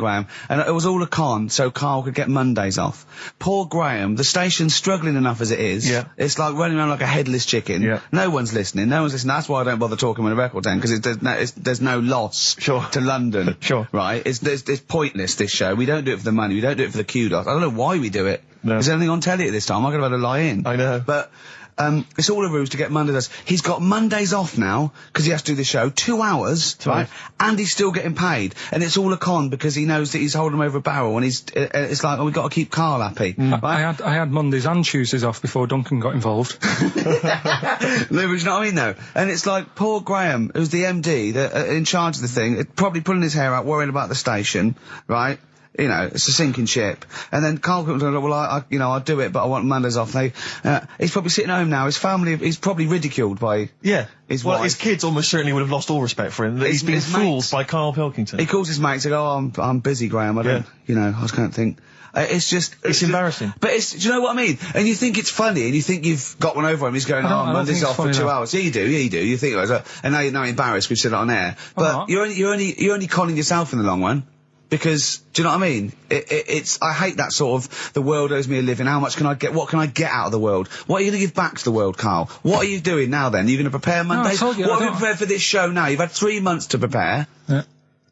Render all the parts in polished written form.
Graham, and it was all a con so Carl could get Mondays off. Poor Graham, the station's struggling enough as it is. Yeah. It's like running around like a headless chicken. Yeah. No one's listening. That's why I don't bother talking on a record then, because there's no loss to London. Sure. Right? It's pointless, this show. We don't do it for the money. We don't do it for the kudos. I don't know why we do it. No. Is there anything on telly at this time? I could have had a lie in. I know. But, it's all a ruse to get Mondays. He's got Mondays off now, because he has to do the show, 2 hours, right? And he's still getting paid. And it's all a con, because he knows that he's holding him over a barrel, and it's like, oh, we've got to keep Carl happy. Right? I had Mondays and Tuesdays off before Duncan got involved. No, but you know what I mean, though? And it's like, poor Graham, who's the MD, in charge of the thing, probably pulling his hair out, worrying about the station, right? You know, it's a sinking ship. And then Karl comes along, well, I'll do it, but I want Mondays off. He's probably sitting home now. His family, he's probably ridiculed by his wife. His kids almost certainly would have lost all respect for him. He's been fooled by Karl Pilkington. He calls his mates and goes, oh, I'm busy, Graham. I don't, I just can't think. It's just... It's embarrassing. But do you know what I mean? And you think it's funny, and you think you've got one over him. He's going, Monday's off for 2 hours. Yeah, you do. You think, and now you're embarrassed we've said it on air. But you're only conning yourself in the long run. Because, do you know what I mean? I hate that sort of, the world owes me a living, what can I get out of the world? What are you going to give back to the world, Karl? What are you doing now then? Are you going to prepare Mondays? What have you prepared for this show now? You've had 3 months to prepare. Yeah.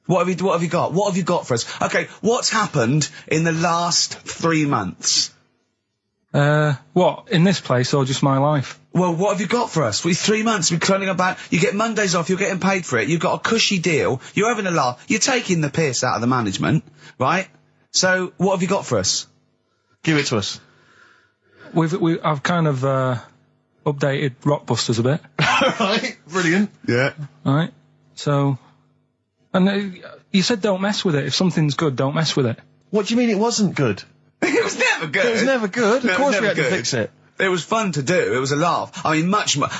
What have you got? What have you got for us? Okay, what's happened in the last 3 months? What? In this place or just my life? Well, what have you got for us? 3 months, we're turning about, you get Mondays off, you're getting paid for it, you've got a cushy deal, you're having a laugh, you're taking the piss out of the management, right? So, what have you got for us? Give it to us. I've kind of, updated Rockbusters a bit. Right, brilliant. Yeah. Right, so, and you said don't mess with it. If something's good, don't mess with it. What do you mean it wasn't good? It was never good. It was never good. No, of course we had to fix it. It was fun to do. It was a laugh. I mean,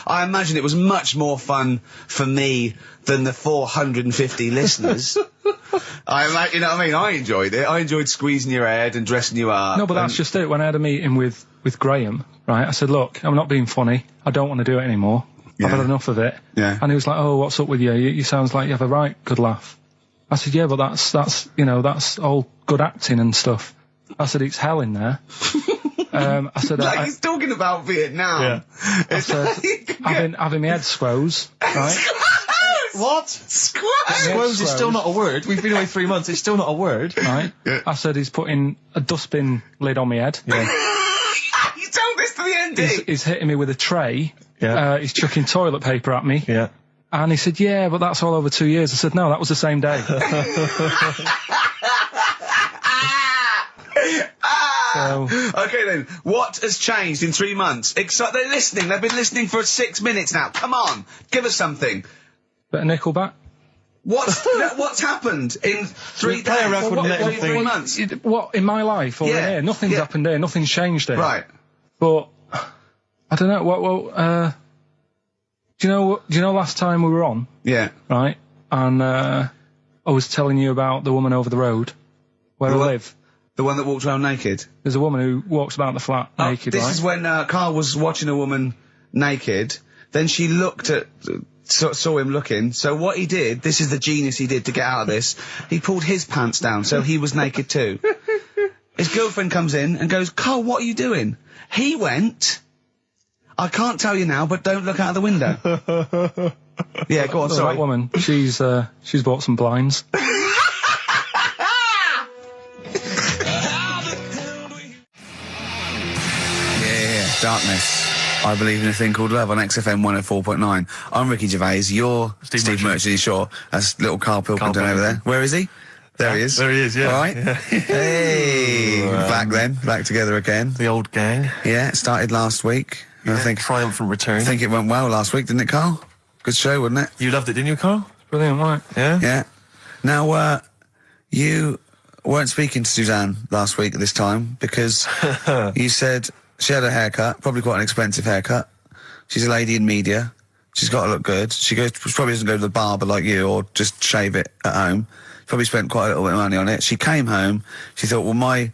I imagine it was much more fun for me than the 450 listeners. You know what I mean? I enjoyed it. I enjoyed squeezing your head and dressing you up. No, but that's just it. When I had a meeting with Graham, right, I said, look, I'm not being funny. I don't want to do it anymore. Yeah. I've had enough of it. Yeah. And he was like, oh, what's up with you? You sounds like you have a right good laugh. I said, yeah, but that's all good acting and stuff. I said, it's hell in there. I said, like he's talking about Vietnam. Yeah. I said, having my head squoze, right? What? Squoze is still not a word. We've been away 3 months. It's still not a word. Right. Yeah. I said, he's putting a dustbin lid on my head. Yeah. You told this to the MD. He's hitting me with a tray. Yeah. He's chucking toilet paper at me. Yeah. And he said, yeah, but that's all over 2 years. I said, no, that was the same day. So, okay then, what has changed in 3 months? They're listening, they've been listening for 6 minutes now. Come on, give us something. Bit of Nickelback. What's happened in 3 play a days? record and let him 3 think. months? What, in my life or in here? Nothing's happened here, nothing's changed here. Right. But, I don't know, do you know last time we were on? Yeah. Right? And, I was telling you about the woman over the road, where I live. The one that walks around naked? There's a woman who walks about the flat naked, This is when, Karl was watching a woman naked, then she looked at, saw him looking, so what he did, this is the genius he did to get out of this, he pulled his pants down, so he was naked too. His girlfriend comes in and goes, Karl, what are you doing? He went, I can't tell you now, but don't look out of the window. Yeah, go on, sorry. That woman, she's bought some blinds. Darkness. I believe in a thing called love on XFM 104.9. I'm Ricky Gervais. You're Steve Merchant. That's little Karl Pilkington over there. Where is he? There he is. There he is, yeah. All right. Yeah. Hey. Back together again. The old gang. Yeah, it started last week. Yeah, I think triumphant return. I think it went well last week, didn't it, Karl? Good show, wasn't it? You loved it, didn't you, Karl? Brilliant, right? Yeah? Yeah. Now, you weren't speaking to Suzanne last week at this time because you said she had a haircut, probably quite an expensive haircut. She's a lady in media. She's got to look good. She probably doesn't go to the barber like you or just shave it at home. Probably spent quite a little bit of money on it. She came home. She thought, well, my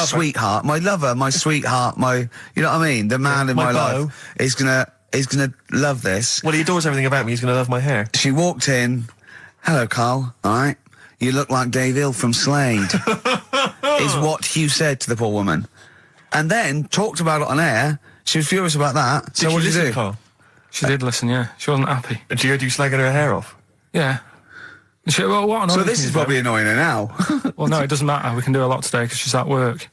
sweetheart, my lover, my sweetheart, you know what I mean? The man in my life is gonna love this. Well, he adores everything about me. He's gonna love my hair. She walked in. Hello, Karl. All right. you look like Dave Hill from Slade, is what Hugh said to the poor woman. And then talked about it on air. She was furious about that. So what did you do? Carl? She did listen, yeah. She wasn't happy. And she heard you slagging her hair off? Yeah. Well, what So this is probably annoying her now. Well, no, it doesn't matter. We can do a lot today because she's at work.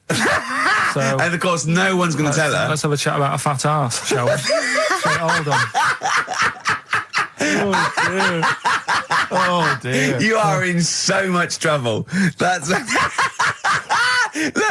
So, and of course, no one's going to tell her. Let's have a chat about a fat arse, shall we? Hold on. Oh dear. You are in so much trouble. That's... Look,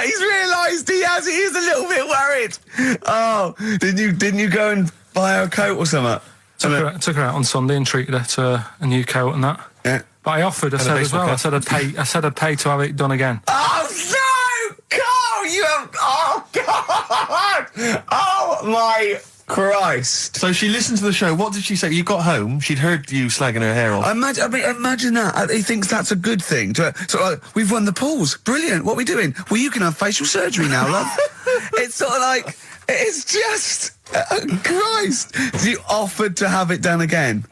he's realised he is a little bit worried. Oh, didn't you go and buy her a coat or something? Took her out on Sunday and treated her to a new coat and that. Yeah. But I offered, I said as well, I said I'd pay to have it done again. Oh no! Carl, you have... Oh God! Oh my Christ! So she listened to the show. What did she say? You got home, she'd heard you slagging her hair off. Imagine that. He thinks that's a good thing. We've won the polls. Brilliant. What are we doing? Well, you can have facial surgery now, love. It's sort of like... It's just... Christ! You offered to have it done again.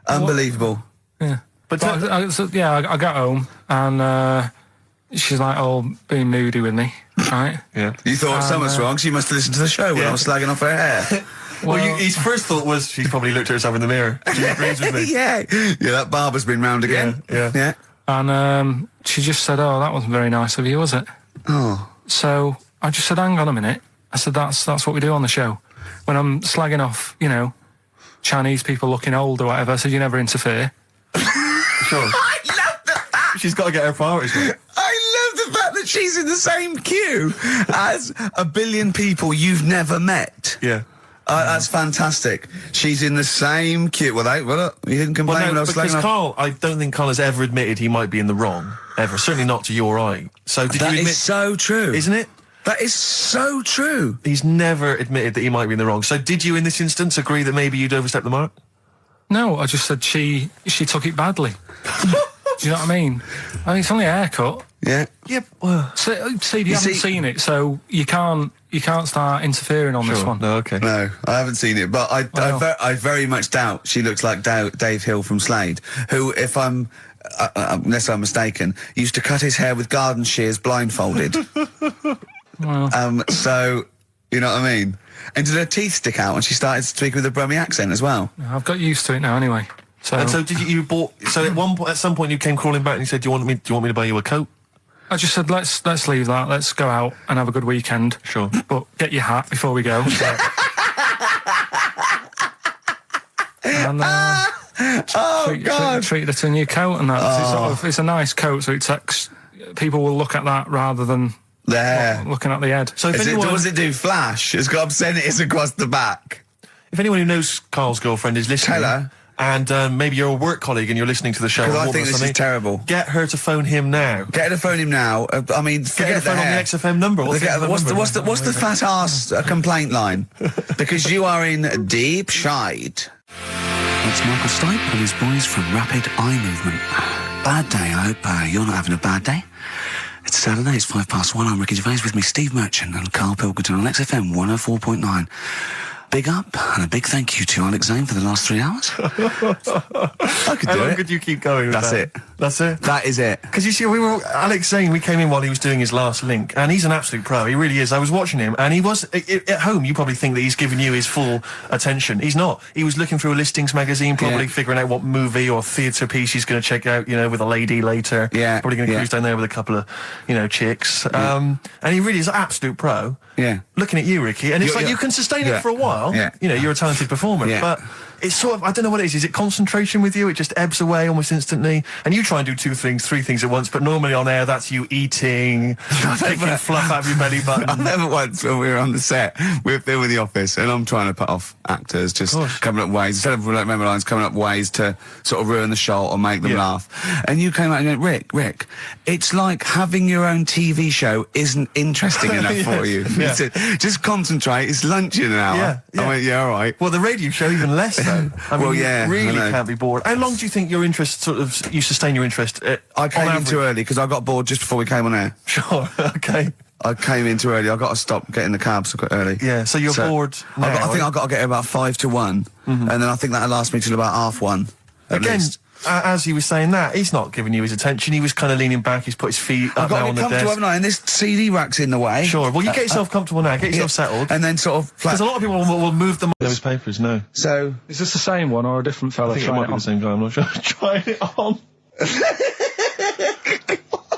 Unbelievable. Yeah. But I got home and she's like, being moody with me, right? Yeah. You thought something's wrong, so you must have listened to the show when I was slagging off her hair. His first thought was she's probably looked at herself in the mirror. She agrees with me. Yeah, that barber's been round again. Yeah. And she just said, that wasn't very nice of you, was it? Oh. So I just said, hang on a minute. I said, that's what we do on the show. When I'm slagging off, Chinese people looking old or whatever, I said, you never interfere. Sure. I love the fact... She's got to get her priorities right. I love the fact that she's in the same queue as a billion people you've never met. Yeah. That's fantastic. She's in the same queue. Well, you didn't complain when I was slagging off. Carl, I don't think Carl has ever admitted he might be in the wrong. Ever. Certainly not to you or I. So did you admit... That is so true. Isn't it? That is so true. He's never admitted that he might be in the wrong. So did you, in this instance, agree that maybe you'd overstepped the mark? No, I just said she took it badly. Do you know what I mean? It's only a haircut. Yeah. Yep. See, you haven't seen it, so you can't start interfering on this one. No, okay. No, I haven't seen it, but I very much doubt she looks like Dave Hill from Slade, who, if I'm... unless I'm mistaken, used to cut his hair with garden shears blindfolded. Well. So, you know what I mean? And did her teeth stick out when she started speaking with a Brummie accent as well? I've got used to it now anyway. So, and so did you bought... So at some point you came crawling back and you said, do you want me to buy you a coat? I just said, let's leave that. Let's go out and have a good weekend. Sure. But get your hat before we go. And, treated her to a new coat and that. It's a nice coat, so people will look at that rather than looking at the head. So if does it do flash? It's got obscenities across the back. If anyone who knows Carl's girlfriend is listening, tell her. And maybe you're a work colleague and you're listening to the show. Because I think this is terrible. Get her to phone him now. Get her to phone him now. I mean, forget the phone on the XFM number. What's the fat ass complaint line? Because you are in deep shite. It's Michael Stipe and his boys from Rapid Eye Movement. Bad day, I hope you're not having a bad day. It's Saturday, it's 1:05. I'm Ricky Gervais, with me Steve Merchant and Karl Pilkington on XFM 104.9. Big up and a big thank you to Alex Zane for the last 3 hours. I could do it. How long could you keep going with That's that? it. That's it? That is it. Because you see, Alex Zane, we came in while he was doing his last link, and he's an absolute pro. He really is. I was watching him, and he was, at home, you probably think that he's giving you his full attention. He's not. He was looking through a listings magazine, probably figuring out what movie or theatre piece he's going to check out, with a lady later. Yeah. Probably going to cruise down there with a couple of, chicks. And he really is an absolute pro. Yeah. Looking at you, Ricky, and it's like you can sustain it for a while. Yeah. You're a talented performer, but it's sort of, I don't know what it is. Is it concentration with you? It just ebbs away almost instantly. And you try and do 2 things, 3 things at once, but normally on air, that's you eating, taking fluff out of your belly button. I never once, when we were on the set, we were filming The Office, and I'm trying to put off actors, just coming up ways, instead of remember lines, coming up ways to sort of ruin the shot or make them laugh. And you came out and went, Rick, it's like having your own TV show isn't interesting enough for you. Yeah. Just concentrate, it's lunch in an hour. I went, all right. Well, the radio show even less so. I mean, you really can't be bored. How long do you think your interest you sustain your interest? I came in too early because I got bored just before we came on air. Sure, okay. I came in too early. I got to stop getting the cab so early. Yeah, so you're bored now. I think I've got to get here about 1:55, and then I think that'll last me till about 1:30. Again, as he was saying that, he's not giving you his attention. He was kind of leaning back. He's put his feet I've up got now to on be the comfortable, desk. haven't I? And this CD rack's in the way. Sure. Well, you get yourself comfortable now. Get yourself settled. And then sort of... Because a lot of people will move them. Those papers, no. So... Is this the same one or a different fella I think it trying might it be on? the same guy. I'm not sure. Trying it on.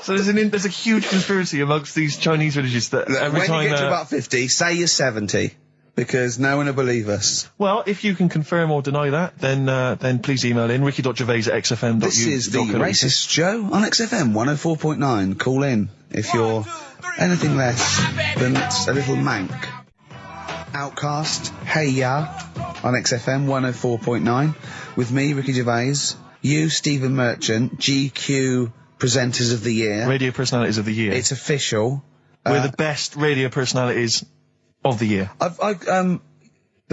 So there's a huge conspiracy amongst these Chinese villages that every when time... you get to about 50, say you're 70. Because no one will believe us. Well, if you can confirm or deny that, then please email in ricky.gervais@xfm.uk. This is the Racist Show on XFM 104.9. Call in if you're anything less than a little mank. Outcast, Hey Ya, on XFM 104.9. With me, Ricky Gervais. You, Stephen Merchant, GQ Presenters of the Year. Radio Personalities of the Year. It's official. We're the best radio personalities of the year. We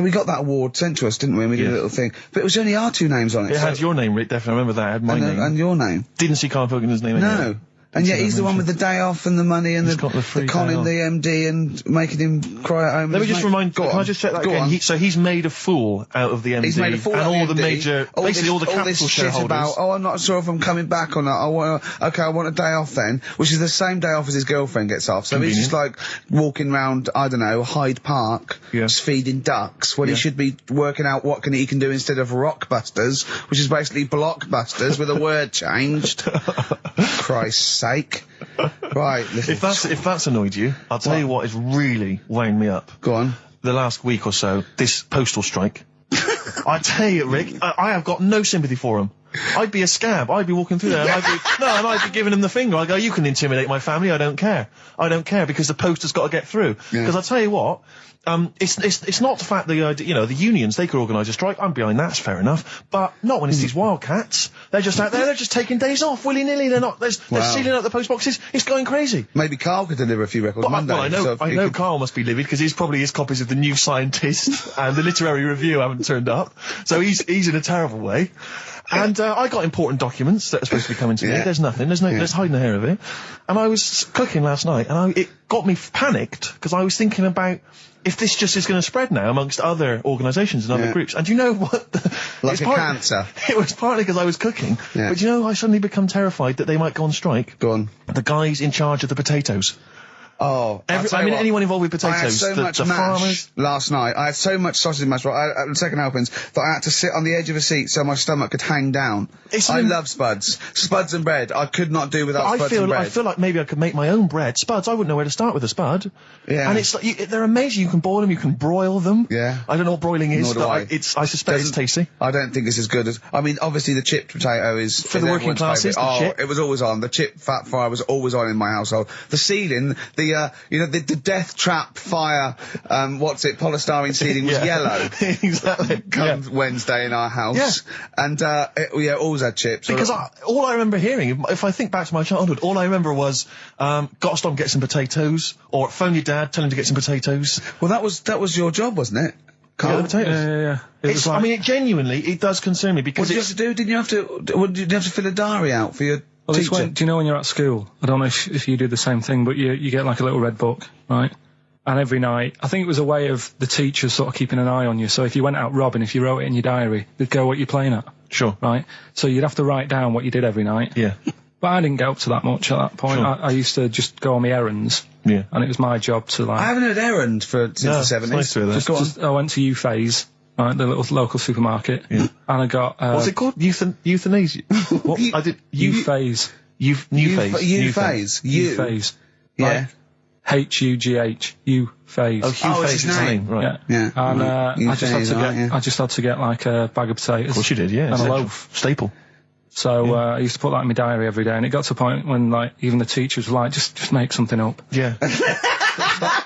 got that award sent to us, didn't we? And we did a little thing. But it was only our two names on it. It had your name, Rick, definitely. I remember that. It had my name. And your name. Didn't see Karl Pilkington's name anywhere. No. And yet he's the one with the day off and the money and He's got the free conning day the MD and making him cry at home. Let me just remind. Go Can on. I just check that Go again? on. So he's made a fool out of the MD. He's made a fool and out of all the the MD. major, basically all the all capital this shareholders. shit about, I'm not sure if I'm coming back or not. I want a day off then, which is the same day off as his girlfriend gets off. So he's just like walking around, I don't know, Hyde Park, just feeding ducks when he should be working out what he can do instead of Rockbusters, which is basically Blockbusters with a word changed. Christ's sake. Right. If that's annoyed you, I'll tell you what is really weighing me up. Go on. The last week or so, this postal strike. I tell you, Rick, I have got no sympathy for him. I'd be a scab. I'd be walking through there and I'd be giving him the finger. I go, you can intimidate my family. I don't care. I don't care because the post has got to get through. Because I'll tell you what, it's not the fact that, the unions, they could organise a strike. I'm behind that. That's fair enough. But not when it's these wildcats. They're just out there. They're just taking days off willy-nilly. They're sealing out the post boxes. It's going crazy. Maybe Carl could deliver a few records Monday. Well, I know Carl must be livid because his copies of the New Scientist and the Literary Review haven't turned up. So he's in a terrible way. And I got important documents that are supposed to be coming to me. There's nothing. There's hiding a hair of it. And I was cooking last night, and it got me panicked because I was thinking about if this just is going to spread now amongst other organisations and other groups. And do you know what? Like a cancer. It was partly because I was cooking. Yeah. But do you know, I suddenly become terrified that they might go on strike. Go on. The guys in charge of the potatoes. Oh, anyone involved with potatoes. I had so much the mash farmers. last night. I had so much sausage mash at the second helpings that I had to sit on the edge of a seat so my stomach could hang down. I love spuds. Spuds and bread. I could not do without spuds and bread. I feel like maybe I could make my own bread. Spuds, I wouldn't know where to start with a spud. Yeah. And it's like, they're amazing. You can boil them, you can broil them. Yeah. I don't know what broiling is, Nor do but I. I suspect it's tasty. I don't think it's as good as... I mean, obviously the chipped potato is... For the working classes, the chip. It was always on. The chip fat fire was always on in my household. The ceiling, the death trap fire, polystyrene ceiling was yellow. Exactly. Come Wednesday in our house. Yeah. And, always had chips. Because all I remember hearing, if I think back to my childhood, all I remember was, gotta stop and get some potatoes, or phone your dad, tell him to get some potatoes. Well, that was your job, wasn't it? Yeah, the potatoes. Yeah. I mean, genuinely, it does concern me because what did you have to do? Did you have to fill a diary out for your teacher? Do you know when you're at school? I don't know if you do the same thing, but you get like a little red book, right? And every night, I think it was a way of the teachers sort of keeping an eye on you. So if you went out robbing, if you wrote it in your diary, they'd go, what you're playing at. Sure. Right? So you'd have to write down what you did every night. Yeah. But I didn't get up to that much at that point. Sure. I used to just go on my errands. Yeah. And it was my job to like... I haven't heard errand since the 70s. Nice to hear that. I went to Gervais, right, the little local supermarket. Yeah. And I got... what's it called? Euthanasia? What? I did... Gervais. New phase. Gervais. Yeah. H-U-G-H. Gervais. Oh, Hugh Face is his name, right. Yeah. And I just had to get like a bag of potatoes. Of course you did, yeah. And a loaf. Staple. So I used to put that in my diary every day, and it got to a point when like even the teachers were like, just make something up. Yeah.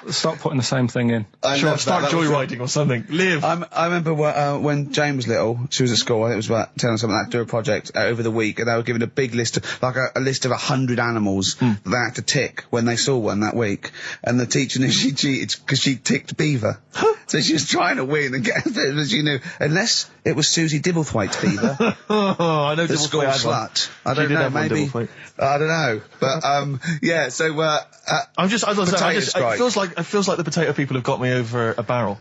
Stop putting the same thing in. Sure, start joyriding or something. Live. I remember when Jane was little, she was at school, I think it was about 10 or something, like, do a project over the week, and they were given a big list, like a list of 100 animals that they had to tick when they saw one that week. And the teacher knew she cheated because she ticked beaver. So she was trying to win and get it, but she knew, unless it was Susie Dibblethwaite's beaver. I know the school slut. I don't know, maybe. I don't know. But, yeah, so, it feels like the potato people have got me over a barrel.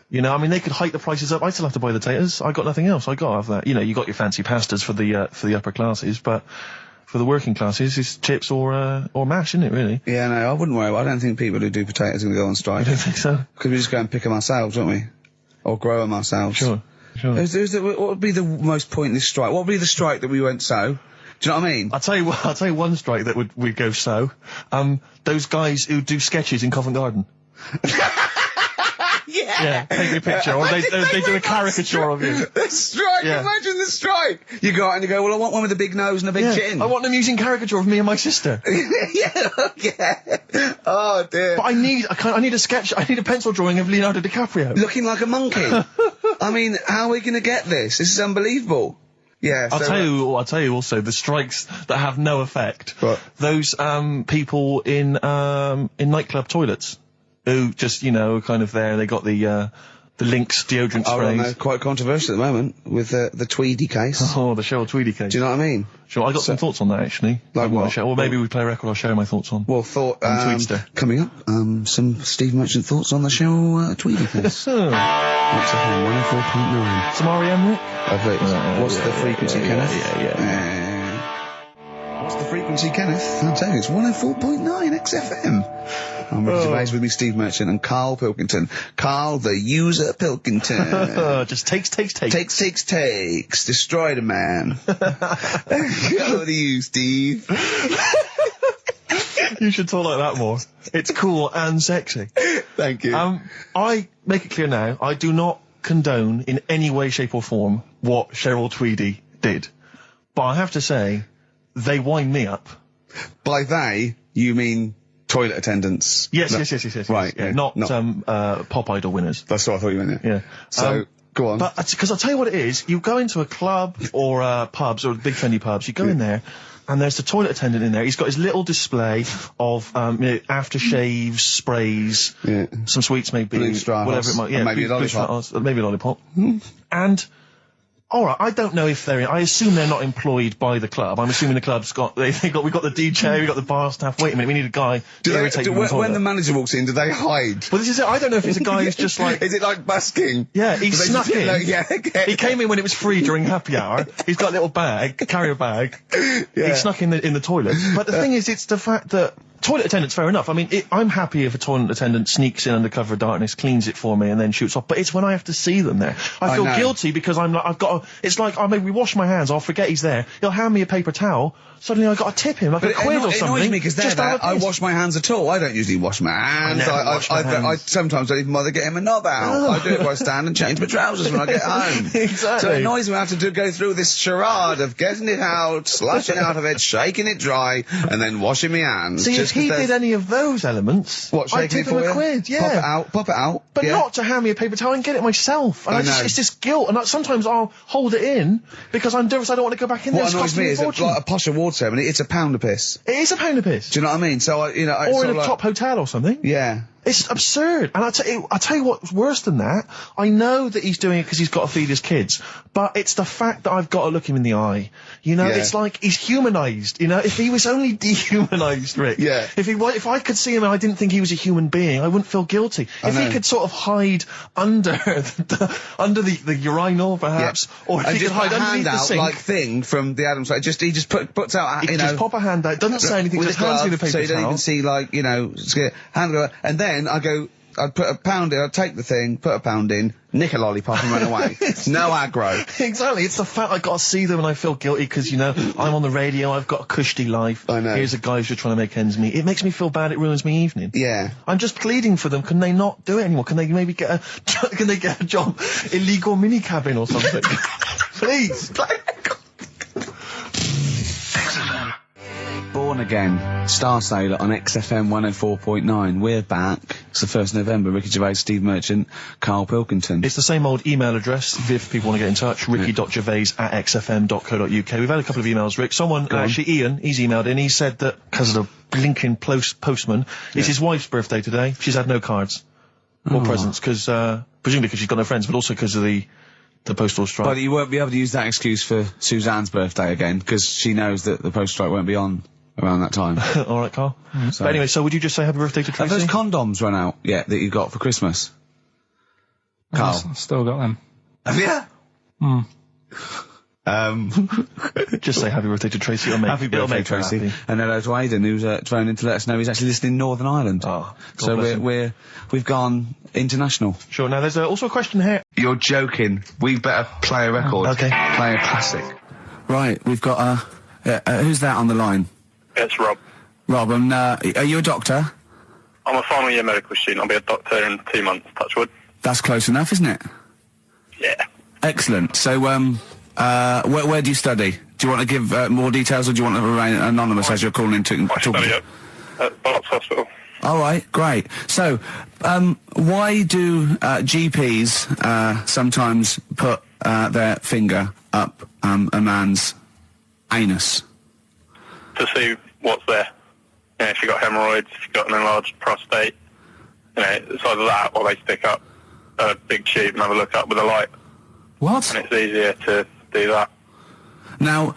You know, I mean, they could hike the prices up. I still have to buy the taters. I got nothing else. I got to have that. You know, you got your fancy pastas for the upper classes, but for the working classes, it's chips or mash, isn't it, really? Yeah, no, I wouldn't worry. I don't think people who do potatoes are going to go on strike. I don't think so. Because we just go and pick them ourselves, don't we? Or grow them ourselves. Sure. What would be the most pointless strike? What would be the strike that we won't sow? Do you know what I mean? I'll tell you one strike that would go so. Those guys who do sketches in Covent Garden. Yeah, take a picture, or they do a caricature of you. The strike, imagine the strike! You go out and you go, well, I want one with a big nose and a big chin. I want them using caricature of me and my sister. yeah. Oh, dear. But I need a sketch, I need a pencil drawing of Leonardo DiCaprio. Looking like a monkey. I mean, how are we going to get this? This is unbelievable. Yeah. I'll tell you also, the strikes that have no effect. What? Those, people in nightclub toilets. Who just, you know, kind of there, they got the Lynx deodorant sprays. Oh, no, quite controversial at the moment with the Tweedy case. Oh, the Cheryl Tweedy case. Do you know what I mean? Sure, I got some thoughts on that, actually. Like what? Or maybe we play a record I'll share my thoughts on. Well, Tweedster. Coming up, some Steve Merchant thoughts on the Cheryl Tweedy case. What's FM 104.9? Some R.E.M., Rick? What's the frequency, Kenneth? What's the frequency, Kenneth? I'll tell you, it's 104.9 XFM. I'm Ricky Gervais, with me, Steve Merchant and Karl Pilkington. Karl, the user Pilkington. Just takes. Takes. Destroy the man. Over to you, Steve. You should talk like that more. It's cool and sexy. Thank you. I make it clear now, I do not condone in any way, shape or form what Cheryl Tweedy did. But I have to say, they wind me up. By they, you mean toilet attendants? Yes. Right. Yeah, not Pop Idol winners. That's what I thought you meant. Yeah. So, go on. But, because I'll tell you what it is, you go into a club or pubs or big friendly pubs, you go in there, and there's the toilet attendant in there. He's got his little display of aftershaves, sprays, some sweets maybe, whatever it might be. Yeah, maybe a lollipop. Maybe a lollipop. And alright, I don't know if I assume they're not employed by the club. I'm assuming the club's we've got the DJ, we've got the bar staff. Wait a minute, we need a guy to irritate people. When the manager walks in, do they hide? Well, this is it. I don't know if it's a guy who's just like... Is it like busking? Yeah, he snuck in. Okay. He came in when it was free during happy hour. He's got a little carrier bag. Yeah. He snuck in the toilet. But the thing is, it's the fact that toilet attendants, fair enough. I mean, I'm happy if a toilet attendant sneaks in under cover of darkness, cleans it for me, and then shoots off. But it's when I have to see them there. I feel guilty because it's like, I maybe wash my hands, I'll forget he's there. He'll hand me a paper towel. Suddenly I've got to tip him like a quid or something. It annoys me because I wash my hands at all. I don't usually wash my hands. I sometimes don't even bother getting my knob out. I do it by stand and change my trousers when I get home. Exactly. So it annoys me I have to go through this charade of getting it out, slushing out of it, shaking it dry, and then washing my hands. See, if he did any of those elements, I'd tip him a quid, yeah. Pop it out. But not to hand me a paper towel and get it myself. And it's this guilt, and sometimes I'll hold it in because I'm nervous I don't want to go back in there. What annoys me is like a posh award ceremony, it's a pound a piss. It is a pound a piss. Do you know what I mean? So, or in a top hotel or something. Yeah. It's absurd. And I'll tell you what's worse than that. I know that he's doing it because he's got to feed his kids. But it's the fact that I've got to look him in the eye. You know, it's like he's humanised. You know, if he was only dehumanised, Rick. Yeah. If I could see him and I didn't think he was a human being, I wouldn't feel guilty. If he could sort of hide under the urinal, perhaps, or if he could hide underneath the sink. Like thing from the Adams, he just puts out, he just pop a hand out, doesn't say anything, just hands me the paper so you don't even see, like, you know, hand over, and then I'd put a pound in, I'd take the thing, put a pound in, nick a lollipop and run away. No aggro. Exactly, it's the fact I got to see them and I feel guilty because, you know, I'm on the radio, I've got a cushy life. I know. Here's a guy who's just trying to make ends meet. It makes me feel bad, it ruins my evening. Yeah. I'm just pleading for them, can they not do it anymore? Can they maybe get a job, illegal minicabin or something? Please. Born Again, Star Sailor on XFM 104.9. We're back. It's the 1st of November. Ricky Gervais, Steve Merchant, Karl Pilkington. It's the same old email address if people want to get in touch. ricky.gervais@xfm.co.uk. We've had a couple of emails, Rick. Someone, actually Ian, he's emailed in. He said that because of the blinking postman, it's his wife's birthday today. She's had no cards or presents because, presumably because she's got no friends, but also because of the postal strike. But you won't be able to use that excuse for Suzanne's birthday again because she knows that the postal strike won't be on around that time. All right, Karl. But anyway, so would you just say happy birthday to Tracy? Have those condoms run out yet that you got for Christmas? Carl. I've still got them. Have you? Just say happy birthday to Tracy. It'll make, Happy birthday, it'll make her Tracy. happy. And hello to Aidan, who's phoned in to let us know he's actually listening in Northern Ireland. Oh, God so bless him. we've gone international. Sure. Now, there's also a question here. You're joking. We better play a record. Okay. Play a classic. Right, we've got who's that on the line? It's Rob. Rob, and are you a doctor? I'm a final year medical student. I'll be a doctor in 2 months, touch wood. That's close enough, isn't it? Yeah. Excellent. So, where do you study? Do you want to give more details, or do you want to remain anonymous as you're calling in to I study at Barts Hospital. All right, great. So, why do GPs sometimes put their finger up a man's anus? To see what's there. You know, if you've got hemorrhoids, if you've got an enlarged prostate, you know, it's either that or they stick up a big tube and have a look up with a light. What? And it's easier to do that. Now,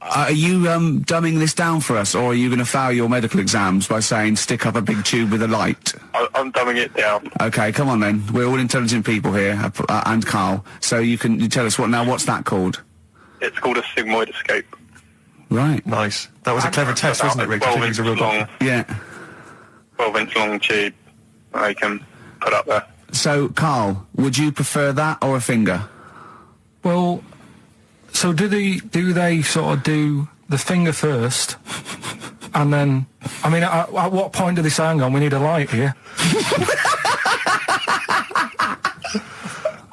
are you dumbing this down for us, or are you going to fail your medical exams by saying stick up a big tube with a light? I'm dumbing it down. Okay, come on then. We're all intelligent people here, and Carl. So you tell us what's that called? It's called a sigmoidoscope. Right. Nice. That was a clever test, wasn't it, Rick? 12 He's inch a real long, doctor. Yeah. 12-inch long tube that they can put up there. So, Carl, would you prefer that or a finger? Well, so do they sort of do the finger first, and then, I mean, at what point do they say, hang on, we need a light here?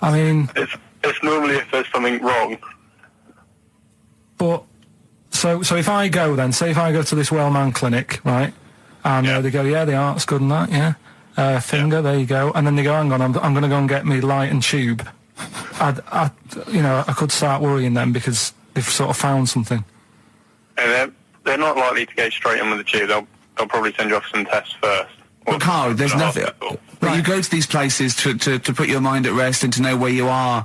I mean... It's normally if there's something wrong. But, so if I go then, say if I go to this well-known clinic, right, and Yeah. they go, yeah, the art's good and that, yeah, finger, there you go, and then they go, hang on, I'm going to go and get me light and tube. I could start worrying then because they've sort of found something. And they're not likely to go straight in with the tube. They'll probably send you off some tests first. Well, Carl, there's nothing... But you go to these places to put your mind at rest and to know where you are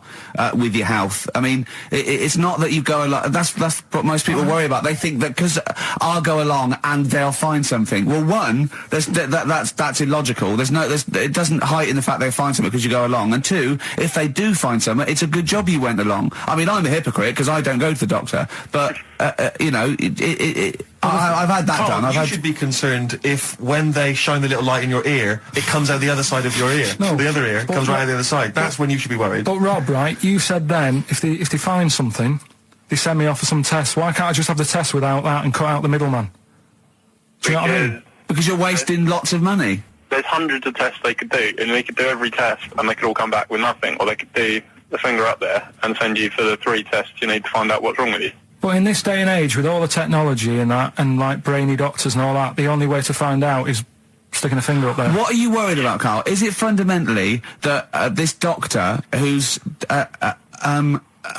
with your health. I mean, it's not that you go along... That's what most people worry about. They think that because I'll go along and they'll find something. Well, one, that's illogical. It doesn't heighten the fact they'll find something because you go along. And two, if they do find something, it's a good job you went along. I mean, I'm a hypocrite because I don't go to the doctor. But, I've had that Carl, done. you should be concerned if when they shine the little light in your ear, it comes out the other side of your ear. No, the other ear comes right out the other side. That's when you should be worried. But Rob, right, you said then, if they find something, they send me off for some tests. Why can't I just have the test without that and cut out the middleman? Do you know what I mean? Because you're wasting lots of money. There's hundreds of tests they could do, and they could do every test, and they could all come back with nothing. Or they could do the finger up there and send you for the 3 tests you need to find out what's wrong with you. But in this day and age, with all the technology and that, and like brainy doctors and all that, the only way to find out is sticking a finger up there. What are you worried about, Carl? Is it fundamentally that this doctor who's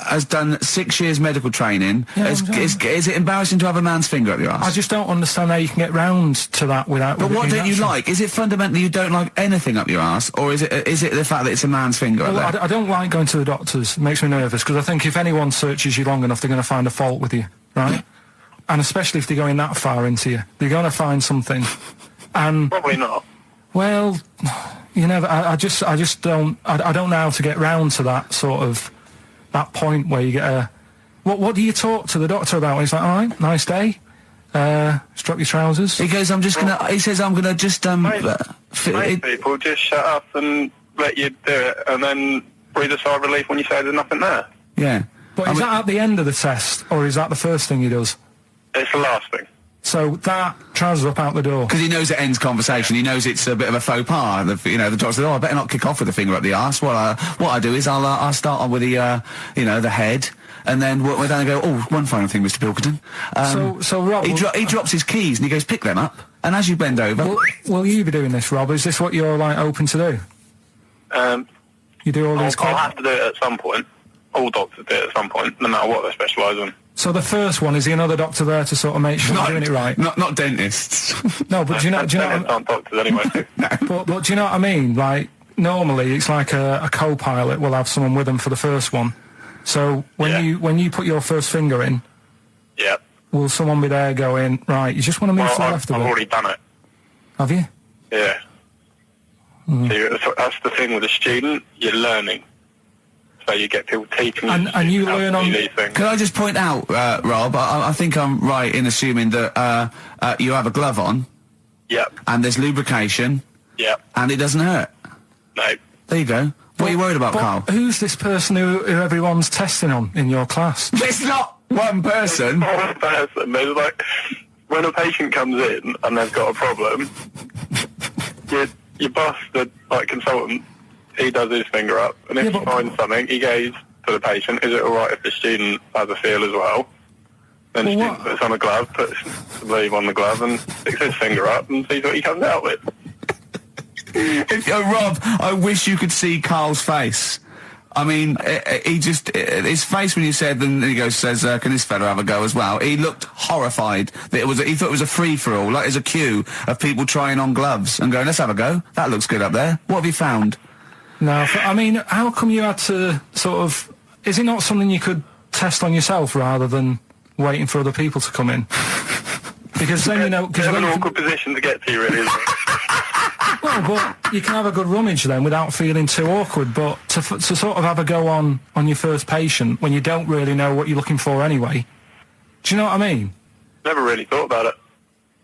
has done 6 years medical training, is it embarrassing to have a man's finger up your ass? I just don't understand how you can get round to that without... But what don't you like? Is it fundamentally you don't like anything up your ass, or is it the fact that it's a man's finger up Well, there? I don't like going to the doctors. It makes me nervous, because I think if anyone searches you long enough, they're going to find a fault with you, right? And especially if they're going that far into you. They're going to find something. And... Probably not. Well, you know, I just don't... I don't know how to get round to that sort of... that point where you get a... What do you talk to the doctor about? He's like, all right, nice day. Strap your trousers. He goes, he says, I'm gonna just, Most people just shut up and let you do it, and then breathe a sigh of relief when you say there's nothing there. Yeah. But is that at the end of the test, or is that the first thing he does? It's the last thing. So that trousers up out the door. Because he knows it ends conversation. He knows it's a bit of a faux pas. The doctor said, "Oh, I better not kick off with the finger up the arse." What I do is I'll start on with the the head, and then we're then go. Oh, one final thing, Mr. Pilkington. So Rob, he drops his keys and he goes, "Pick them up." And as you bend over, will you be doing this, Rob? Is this what you're like open to do? You do all these. I'll have to do it at some point. All doctors do it at some point, no matter what they specialise in. So the first one, is the another doctor there to sort of make sure you're doing it right? Not dentists. No, but do you know? Dentists aren't doctors anyway. But do you know what I mean? Like, normally it's like a co-pilot will have someone with them for the first one. So when you put your first finger in, Yeah. will someone be there going, right, you just want to move to the left I've of it? already done it. Have you? Yeah. So that's the thing with a student, you're learning. So you get people teaching and you learn on these things. Can I just point out, Rob, I think I'm right in assuming that you have a glove on. Yep. And there's lubrication. Yep. And it doesn't hurt. No. There you go. What are you worried about, Carl? Who's this person who everyone's testing on in your class? It's not one person. One person. There's like, when a patient comes in and they've got a problem, your boss, the consultant, he does his finger up, and if he finds something, he goes to the patient, is it alright if the student has a feel as well? Then the student puts on a glove, puts the leave on the glove, and sticks his finger up and sees what he comes out with. Rob, I wish you could see Carl's face. I mean, his face when you said, and he says, can this fella have a go as well? He looked horrified that he thought it was a free-for-all, like there's a queue of people trying on gloves and going, let's have a go. That looks good up there. What have you found? No, I mean, how come you had to sort of... Is it not something you could test on yourself rather than waiting for other people to come in? Because then, you know... It's an awkward position to get to, really, isn't it? Well, but you can have a good rummage then without feeling too awkward, but to sort of have a go on your first patient when you don't really know what you're looking for anyway, do you know what I mean? Never really thought about it.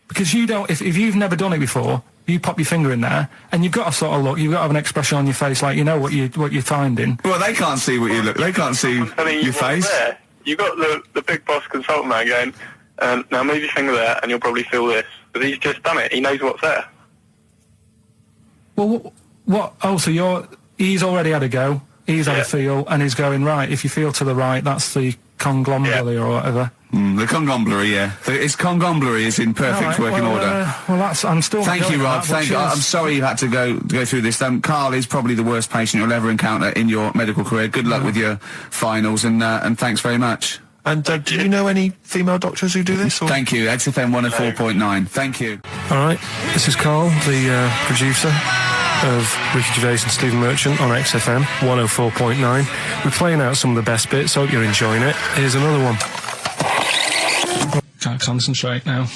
Because you don't... If you've never done it before... You pop your finger in there, and you've got to sort of look. You've got to have an expression on your face, like you know what you're finding. Well, they can't see what you look. They can't see your face. There. You got the big boss consultant man going, now move your finger there, and you'll probably feel this. Because he's just done it. He knows what's there. Well, what? Oh, so he's already had a go. He's had a feel, and he's going right. If you feel to the right, that's the conglomerate or whatever. The conglomerate, yeah. Its conglomerate is in perfect working order. Well, I'm still... Thank you, Rob. Thank you. I'm sorry you had to go through this. Carl is probably the worst patient you'll ever encounter in your medical career. Good luck with your finals, and thanks very much. And do you know any female doctors who do this? Or? Thank you. XFM 104.9. Thank you. All right. This is Carl, the producer of Ricky Gervais and Stephen Merchant on XFM 104.9. We're playing out some of the best bits. Hope you're enjoying it. Here's another one. Can't concentrate now.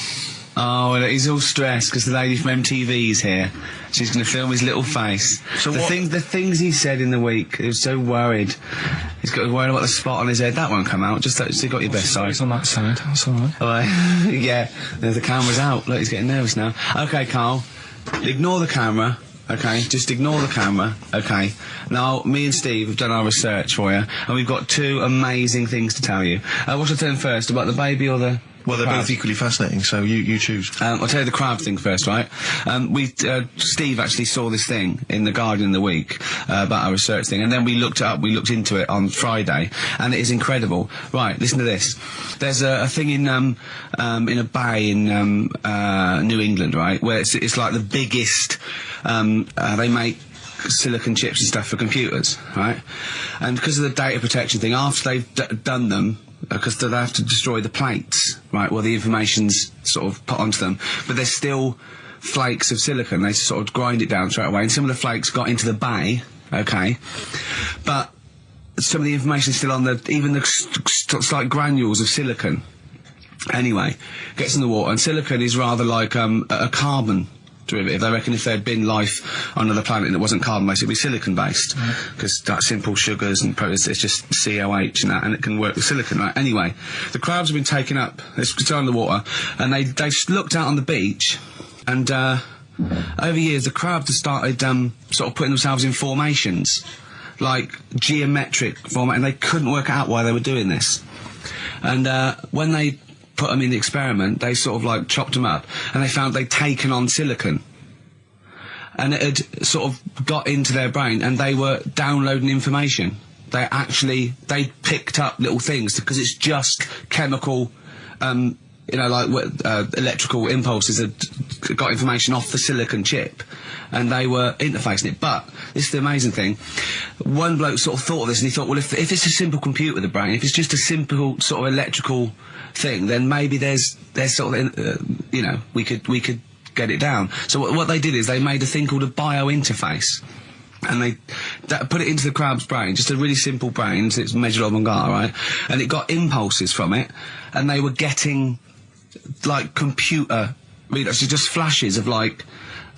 Oh, well, he's all stressed because the lady from MTV is here. She's going to film his little face. So the things he said in the week, he was so worried. He's got worried about the spot on his head. That won't come out. Just you got your best side. It's on that side. That's all right. All right. Yeah. The camera's out. Look, he's getting nervous now. Okay, Carl. Ignore the camera. Okay, just ignore the camera. Okay. Now, me and Steve have done our research for you, and we've got two amazing things to tell you. What should I tell him first, about the baby or the... Well, they're both equally fascinating, so you choose. I'll tell you the crab thing first, right? Steve actually saw this thing in The Guardian in the week about our research thing, and then we looked it up, we looked into it on Friday, and it is incredible. Right, listen to this. There's a thing in a bay in New England, right, where it's like the biggest, they make silicon chips and stuff for computers, right? And because of the data protection thing, after they've done them, because they have to destroy the plates, right, where the information's sort of put onto them, but there's still flakes of silicon. They sort of grind it down straight away, and some of the flakes got into the bay, okay, but some of the information is still on even the slight granules of silicon. Anyway, gets in the water, and silicon is rather like a carbon derivative. They reckon if there had been life on another planet that wasn't carbon-based, it'd be silicon-based. Because that simple sugars and proteins, it's just COH and that, and it can work with silicon, right? Anyway, the crabs have been taken up, it's still in the water, and they looked out on the beach, and over years the crabs have started sort of putting themselves in formations, like geometric format, and they couldn't work out why they were doing this. And when they put them in the experiment, they sort of like chopped them up, and they found they'd taken on silicon, and it had sort of got into their brain, and they were downloading information. They picked up little things, because it's just chemical, like electrical impulses that got information off the silicon chip, and they were interfacing it. But this is the amazing thing. One bloke sort of thought of this, and he thought, well, if it's a simple computer, the brain, if it's just a simple sort of electrical thing, then maybe there's sort of, we could get it down. So what they did is they made a thing called a biointerface, and they put it into the crab's brain, just a really simple brain, so it's measured avant-garde, right? And it got impulses from it, and they were getting like computer readouts, just flashes of like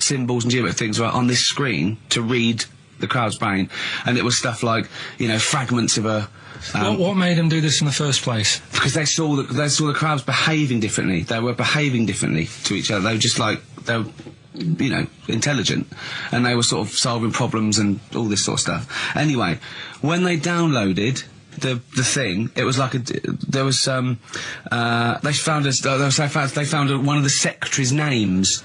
symbols and geometric things right on this screen to read the crowd's brain, and it was stuff like, you know, fragments of a. What made them do this in the first place? Because they saw the crowds behaving differently. They were behaving differently to each other. They were just like you know, intelligent, and they were sort of solving problems and all this sort of stuff. Anyway, when they downloaded the thing, it was like they found one of the secretary's names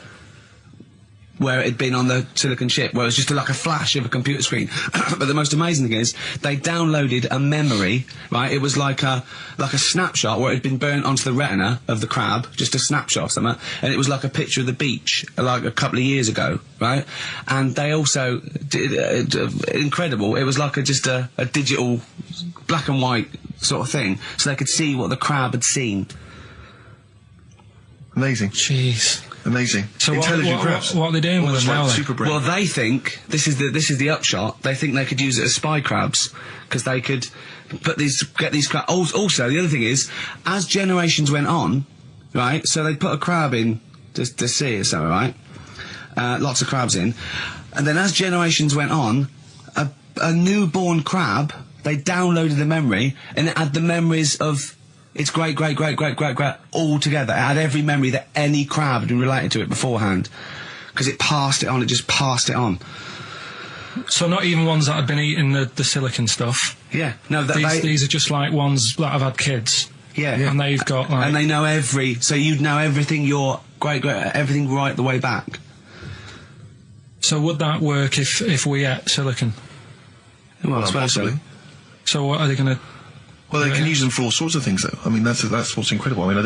where it had been on the silicon chip, where it was just like a flash of a computer screen. But the most amazing thing is, they downloaded a memory, right? It was like a snapshot where it had been burnt onto the retina of the crab, just a snapshot or something, and it was like a picture of the beach, like a couple of years ago, right? And they also did, incredible, it was like just a digital black and white sort of thing, so they could see what the crab had seen. Amazing. Jeez. Amazing. So intelligent crabs. What are they doing with them now? Super brain. Well, they think this is the upshot. They think they could use it as spy crabs, because they could get these crabs. Also, the other thing is, as generations went on, right? So they put a crab in the sea or something, right? Lots of crabs in, and then as generations went on, a newborn crab, they downloaded the memory, and it had the memories of its great all together. It had every memory that any crab had been related to it beforehand, because it passed it on. It just passed it on. So not even ones that had been eating the silicon stuff. Yeah, no. These are just like ones that have had kids. Yeah, and they've got like, and they know so you'd know everything. Your everything right the way back. So would that work if we ate silicon? Well, I suppose so. So what are they going to? Well, they can use them for all sorts of things, though. I mean, that's what's incredible. I mean, I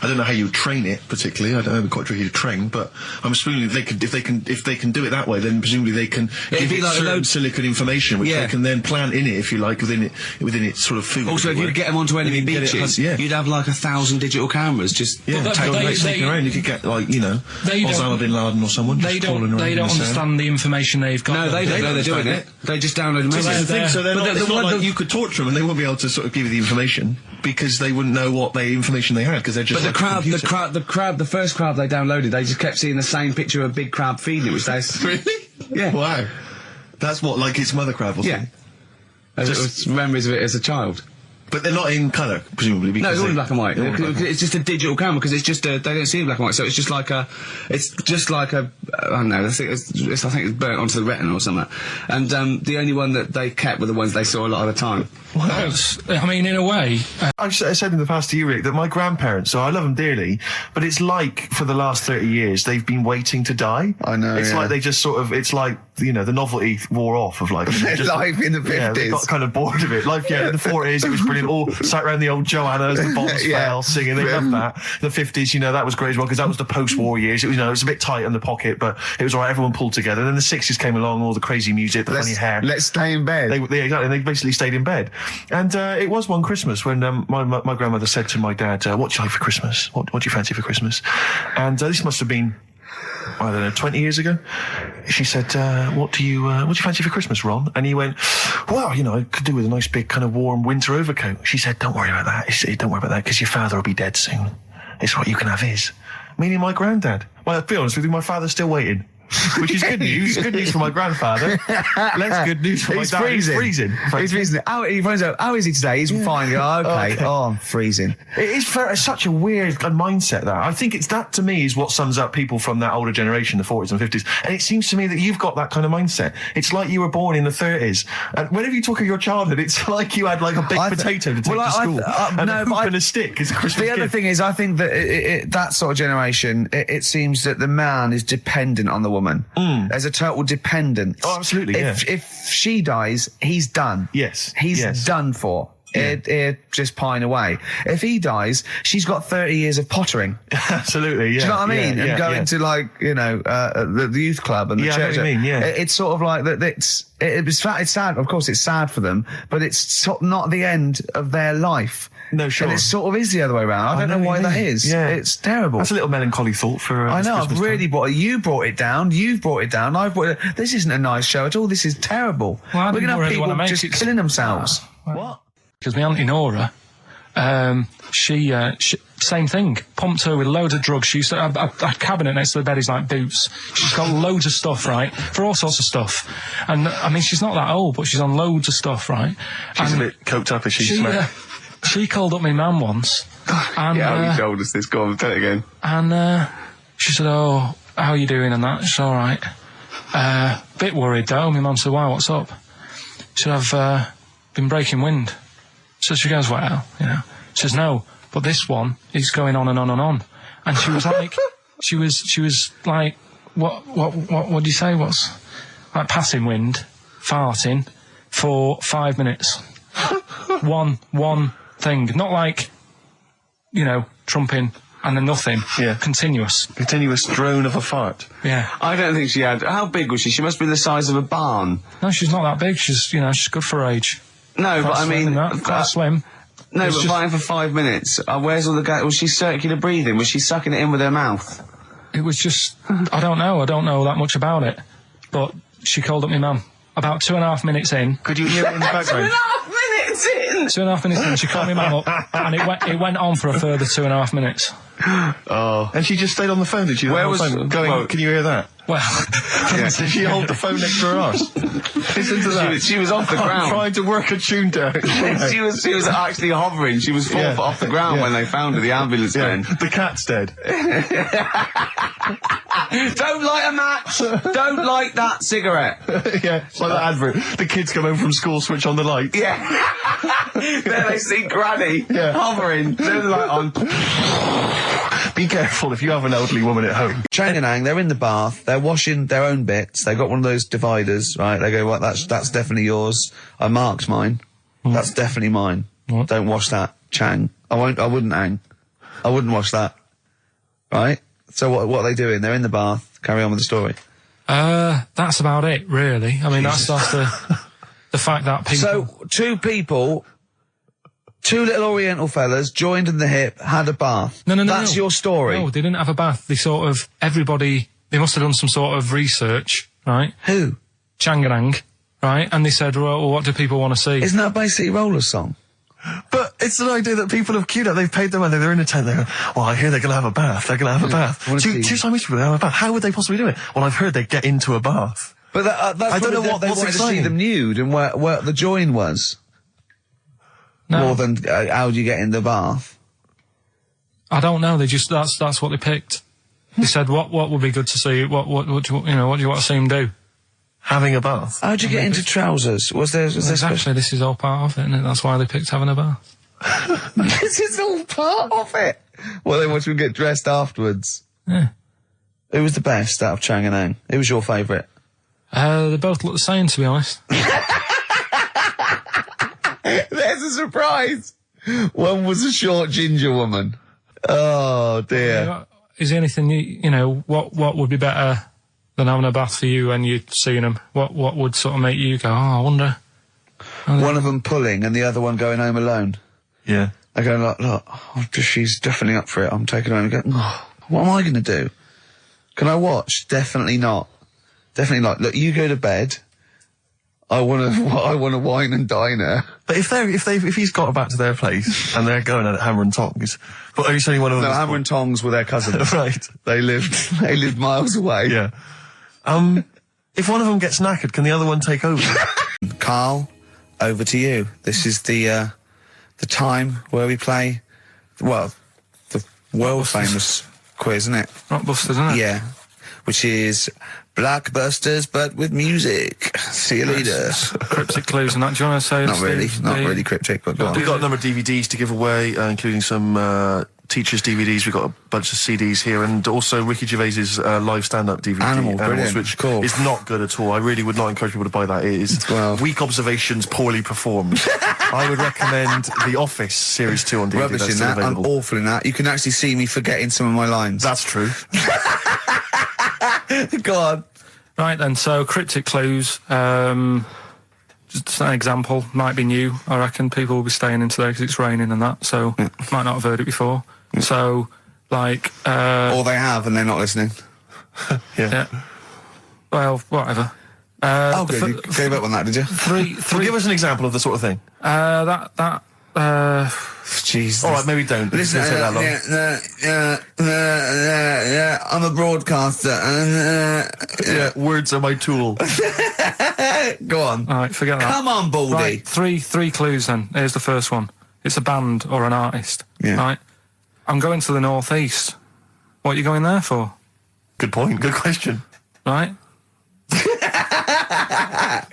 don't know how you train it particularly. I don't know, it'd be quite tricky to train, but I'm assuming if they can do it that way, then presumably they can give it like certain silicon information, which they can then plant in it, if you like, within its sort of food. Also, if you could get them onto enemy beaches, you'd have like 1,000 digital cameras just sneaking around. You could get like, you know, Osama bin Laden or someone just crawling around. They don't understand the information they've got. No, they don't know they're doing it. They just download them. So it's not like you could torture them and they won't be able to sort of give you the information, because they wouldn't know what information they had, because they're just. But the first crab they downloaded, they just kept seeing the same picture of a big crab feeding it, which they really, yeah, wow, that's what, like its mother crab or something. Yeah, just memories of it as a child. But they're not in colour, presumably. No, it's all in black and white. It's just a digital camera, because it's just they don't see in black and white, so it's just like a I don't know. I think it's burnt onto the retina or something. And the only one that they kept were the ones they saw a lot of the time. Well, I mean, in a way, I've said in the past to you, Rick, that my grandparents, so I love them dearly, but it's like for the last 30 years they've been waiting to die. I know. It's like they just sort of, it's like, you know, the novelty wore off of like life in the 50s. Yeah, they got kind of bored of it. Life, in the 40s it was brilliant. All sat around the old Joanna as the bombs fell, singing. They loved that. The 50s, you know, that was great as well, because that was the post-war years. It was, you know, it was a bit tight on the pocket, but it was all right. Everyone pulled together. And then the 60s came along, all the crazy music, the funny hair. Let's stay in bed. Exactly. They basically stayed in bed. And it was one Christmas when my grandmother said to my dad, "What do you like for Christmas? What do you fancy for Christmas?" And this must have been, I don't know, 20 years ago. She said, what do you fancy for Christmas, Ron? And he went, well, you know, I could do with a nice big kind of warm winter overcoat. She said, don't worry about that. Don't worry about that, because your father will be dead soon. It's right, you can have his. Meaning my granddad. Well, to be honest with you, my father's still waiting. Which is good news. Good news for my grandfather. Less good news for my dad. He's freezing. He's freezing. How is he today? He's fine. Oh, okay. Oh, I'm freezing. It's such a weird mindset, that. I think that, to me, is what sums up people from that older generation, the 40s and 50s. And it seems to me that you've got that kind of mindset. It's like you were born in the 30s. And whenever you talk of your childhood, it's like you had like a big potato to take to school. And a stick is a Christmas gift. The other thing is, I think that that sort of generation, it seems that the man is dependent on the woman. There's a total dependence. Oh, absolutely. If she dies, he's done. Yes. He's done for. He'd just pine away. If he dies, she's got 30 years of pottering. Absolutely, yeah. Do you know what I mean? Yeah, and going to, like, you know, the youth club and the church. I know what you mean, yeah. It's sort of like that. It's sad. Of course, it's sad for them, but it's not the end of their life. No, sure. And it sort of is the other way around. I don't know why that is. Yeah. It's terrible. That's a little melancholy thought for I know, Christmas I've really you brought it down, you've brought it down, I've brought it. This isn't a nice show at all, this is terrible. Well, we're going to have people just killing themselves. What? Because my Auntie Nora, she same thing. Pumped her with loads of drugs. She used to have a cabinet next to the bed is like boots. She's got loads of stuff, right? For all sorts of stuff. And, I mean, she's not that old, but she's on loads of stuff, right? She's a bit coked up, is she? She called up my mum once. And, yeah, you told us this. Go on, tell it again. And, she said, "Oh, how are you doing?" And that. She's all right. Bit worried though. My mum said, "Why? What's up?" She said, "I've been breaking wind." So she goes, "Well, you know." She says, "No, but this one is going on and on and on." And she was like, she was like, what do you say? What's like passing wind, farting for 5 minutes. one thing, not like, you know, trumping. And then nothing. Yeah. Continuous drone of a fart. Yeah. I don't think she had... How big was she? She must be the size of a barn. No, she's not that big. She's good for her age. No, but I mean... Quite slim. No, but fine for 5 minutes. Where's all the gas? Was she circular breathing? Was she sucking it in with her mouth? It was just... I don't know that much about it. But she called up my mum. About 2.5 minutes in... Could you hear it in the background? 2.5 minutes in! 2.5 minutes in, she called my mum up, and it went on for a further 2.5 minutes. Oh. And she just stayed on the phone, did she? Where was... Going, can you hear that? Well... yeah. Did she hold the phone next to her arse? Listen to that. She was off the ground. Trying to work a tune down. she was actually hovering. She was 4 foot off the ground when they found her, the ambulance men. The cat's dead. Don't light a match! Don't light that cigarette! Yeah, it's like that advert. The kids come home from school, switch on the light. Yeah. Then they see Granny hovering, turn the light on. Be careful if you have an elderly woman at home. Chang and Ang, they're in the bath, they're washing their own bits, they got one of those dividers, right? They go, "Well, that's definitely yours. I marked mine. That's definitely mine. Don't wash that, Chang. I wouldn't, Ang. I wouldn't wash that." Right? So what are they doing? They're in the bath. Carry on with the story. That's about it, really. I mean, that's the fact that people... So, two little Oriental fellas joined in the hip, had a bath. No. That's your story. No, they didn't have a bath. They sort of, everybody, they must have done some sort of research, right? Who? Chang and Ang, right? And they said, well, what do people want to see? Isn't that basically Roller's song? But it's an idea that people have queued up. They've paid their money. They're in a tent. They go, "Well, I hear they're going to have a bath. They're going to have a bath." Two Chinese people have a bath. How would they possibly do it? Well, I've heard they get into a bath. But that's I don't know they what's wanted to see exciting. them nude and where the join was. No. More than how do you get in the bath? I don't know. They just that's what they picked. They said, what would be good to see? What do you want to see them do? Having a bath. How'd you get into trousers? Was there Exactly. This is all part of it, isn't it? That's why they picked having a bath. This is all part of it. Well, they want you to get dressed afterwards. Yeah. Who was the best out of Chang and Ang? Who was your favourite? They both look the same, to be honest. There's a surprise. One was a short ginger woman. Oh dear. Is there anything what would be better than having a bath for you when you're seeing them? What would sort of make you go, "Oh, I wonder"? One of them pulling and the other one going home alone. Yeah. I go, look, she's definitely up for it. I'm taking her home and going, "Oh, what am I going to do? Can I watch? Definitely not. Definitely not. Look, you go to bed. I want to wine and dine her." But if he's got back to their place and they're going at Hammer and Tongs, but are you saying one of them? No, Hammer and Tongs were their cousins. Right. They lived miles away. Yeah. If one of them gets knackered, can the other one take over? Karl, over to you. This is the time where we play, well, the world famous quiz, isn't it? Rockbusters, isn't it? Yeah. Which is Blockbusters, but with music. See you later. Cryptic clues and that. Do you want to say? Not really cryptic, but go on. We've got a number of DVDs to give away, including some teachers' DVDs. We've got a bunch of CDs here, and also Ricky Gervais's live stand-up DVD, Animals, brilliant. which Cool. is not good at all. I really would not encourage people to buy that. It is weak observations, poorly performed. I would recommend The Office Series 2 on DVD. Rubbish That's in still that. I'm available. awful in that. You can actually see me forgetting some of my lines. That's true. Go on. Right then, so cryptic clues, just an example, might be new. I reckon people will be staying in today because it's raining and that, so might not have heard it before. So, like... or they have and they're not listening. Yeah. Well, whatever. Good. You gave up on that, did you? Three. Well, give us an example of the sort of thing. That Jesus. All right, maybe don't. Listen, It's gonna take that long. I'm a broadcaster. Yeah, words are my tool. Go on. All right, forget that. Come on, Baldy. Right, three clues then. Here's the first one. It's a band or an artist. Yeah. Right. I'm going to the northeast. What are you going there for? Good point. Good question. Right. Yeah,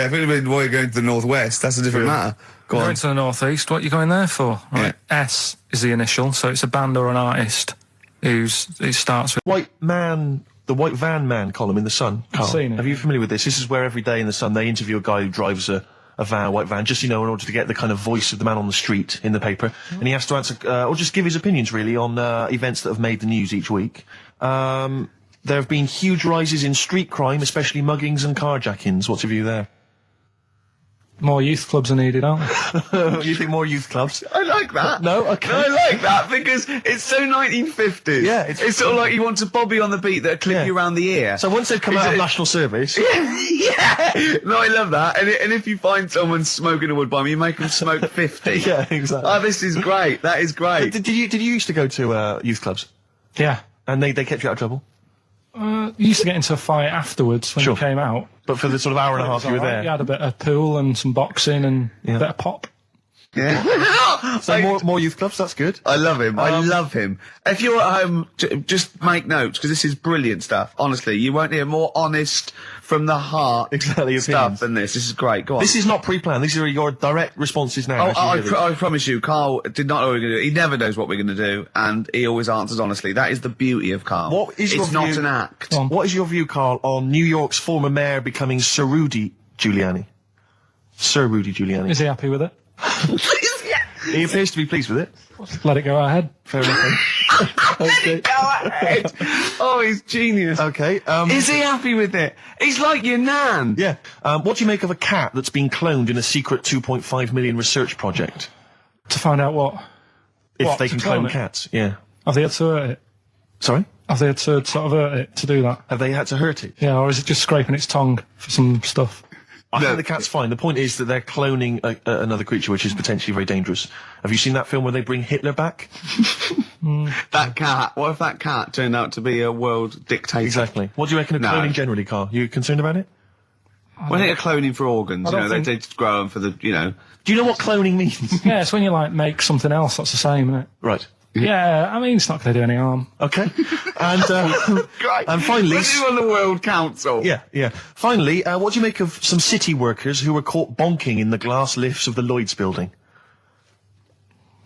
if it had been why you're going to the northwest, that's a different matter. Go on. Going to the northeast. What are you going there for? Right. Yeah. S is the initial, so it's a band or an artist it starts with. White man, the White Van Man column in the Sun. Carl, seen it. Are you familiar with this? This is where every day in the Sun they interview a guy who drives a white van, just, in order to get the kind of voice of the man on the street in the paper. And he has to answer, or just give his opinions, really, on events that have made the news each week. There have been huge rises in street crime, especially muggings and carjackings. What's your view there? More youth clubs are needed, aren't there? You think more youth clubs? I like that. No? Okay. No, I like that because it's so 1950s. Yeah, it's sort of like you want a bobby on the beat that'll clip you around the ear. So once they've come out of national service... Yeah. No, I love that. And if you find someone smoking a wood bomb, you make them smoke 50. Yeah, exactly. Oh, this is great. That is great. Did you used to go to youth clubs? Yeah. And they kept you out of trouble? You used to get into a fight afterwards when Sure. you came out. But for the sort of hour and a half you were Alright, there? You had a bit of pool and some boxing and a bit of pop. Yeah. So more youth clubs, that's good. I love him. I love him. If you're at home, just make notes because this is brilliant stuff. Honestly, you won't hear more honest from the heart Exactly, stuff opinions. than this. This is great. Go on. This is not pre-planned. These are your direct responses now. I promise you, Carl did not know what we were going to do. He never knows what we're going to do, and he always answers honestly. That is the beauty of Carl. What is your it's not view- an act. What is your view, Carl, on New York's former mayor becoming Sir Rudy Giuliani? Sir Rudy Giuliani. Is he happy with it? He appears to be pleased with it. Let it go ahead. Fair enough. Okay. Go ahead. Oh, he's genius. Okay. Is he happy with it? He's like your nan. Yeah. What do you make of a cat that's been cloned in a secret 2.5 million research project? To find out what? If What, they to can clone clone it? cats. Yeah. Have they had to hurt it? Sorry? Have they had to sort of hurt it to do that? Have they had to hurt it? Yeah, or is it just scraping its tongue for some stuff? I think the cat's fine. The point is that they're cloning another creature, which is potentially very dangerous. Have you seen that film where they bring Hitler back? That cat. What if that cat turned out to be a world dictator? Exactly. What do you reckon of No. cloning generally, Carl? You concerned about it? When they're cloning for organs, I don't they think- just grow them for the, Do you know what cloning means? Yeah, it's when you make something else that's the same, isn't it? Right. Yeah, I mean, it's not going to do any harm. Okay. And Great. and finally, When you on the World Council. yeah. Finally, what do you make of some city workers who were caught bonking in the glass lifts of the Lloyd's building?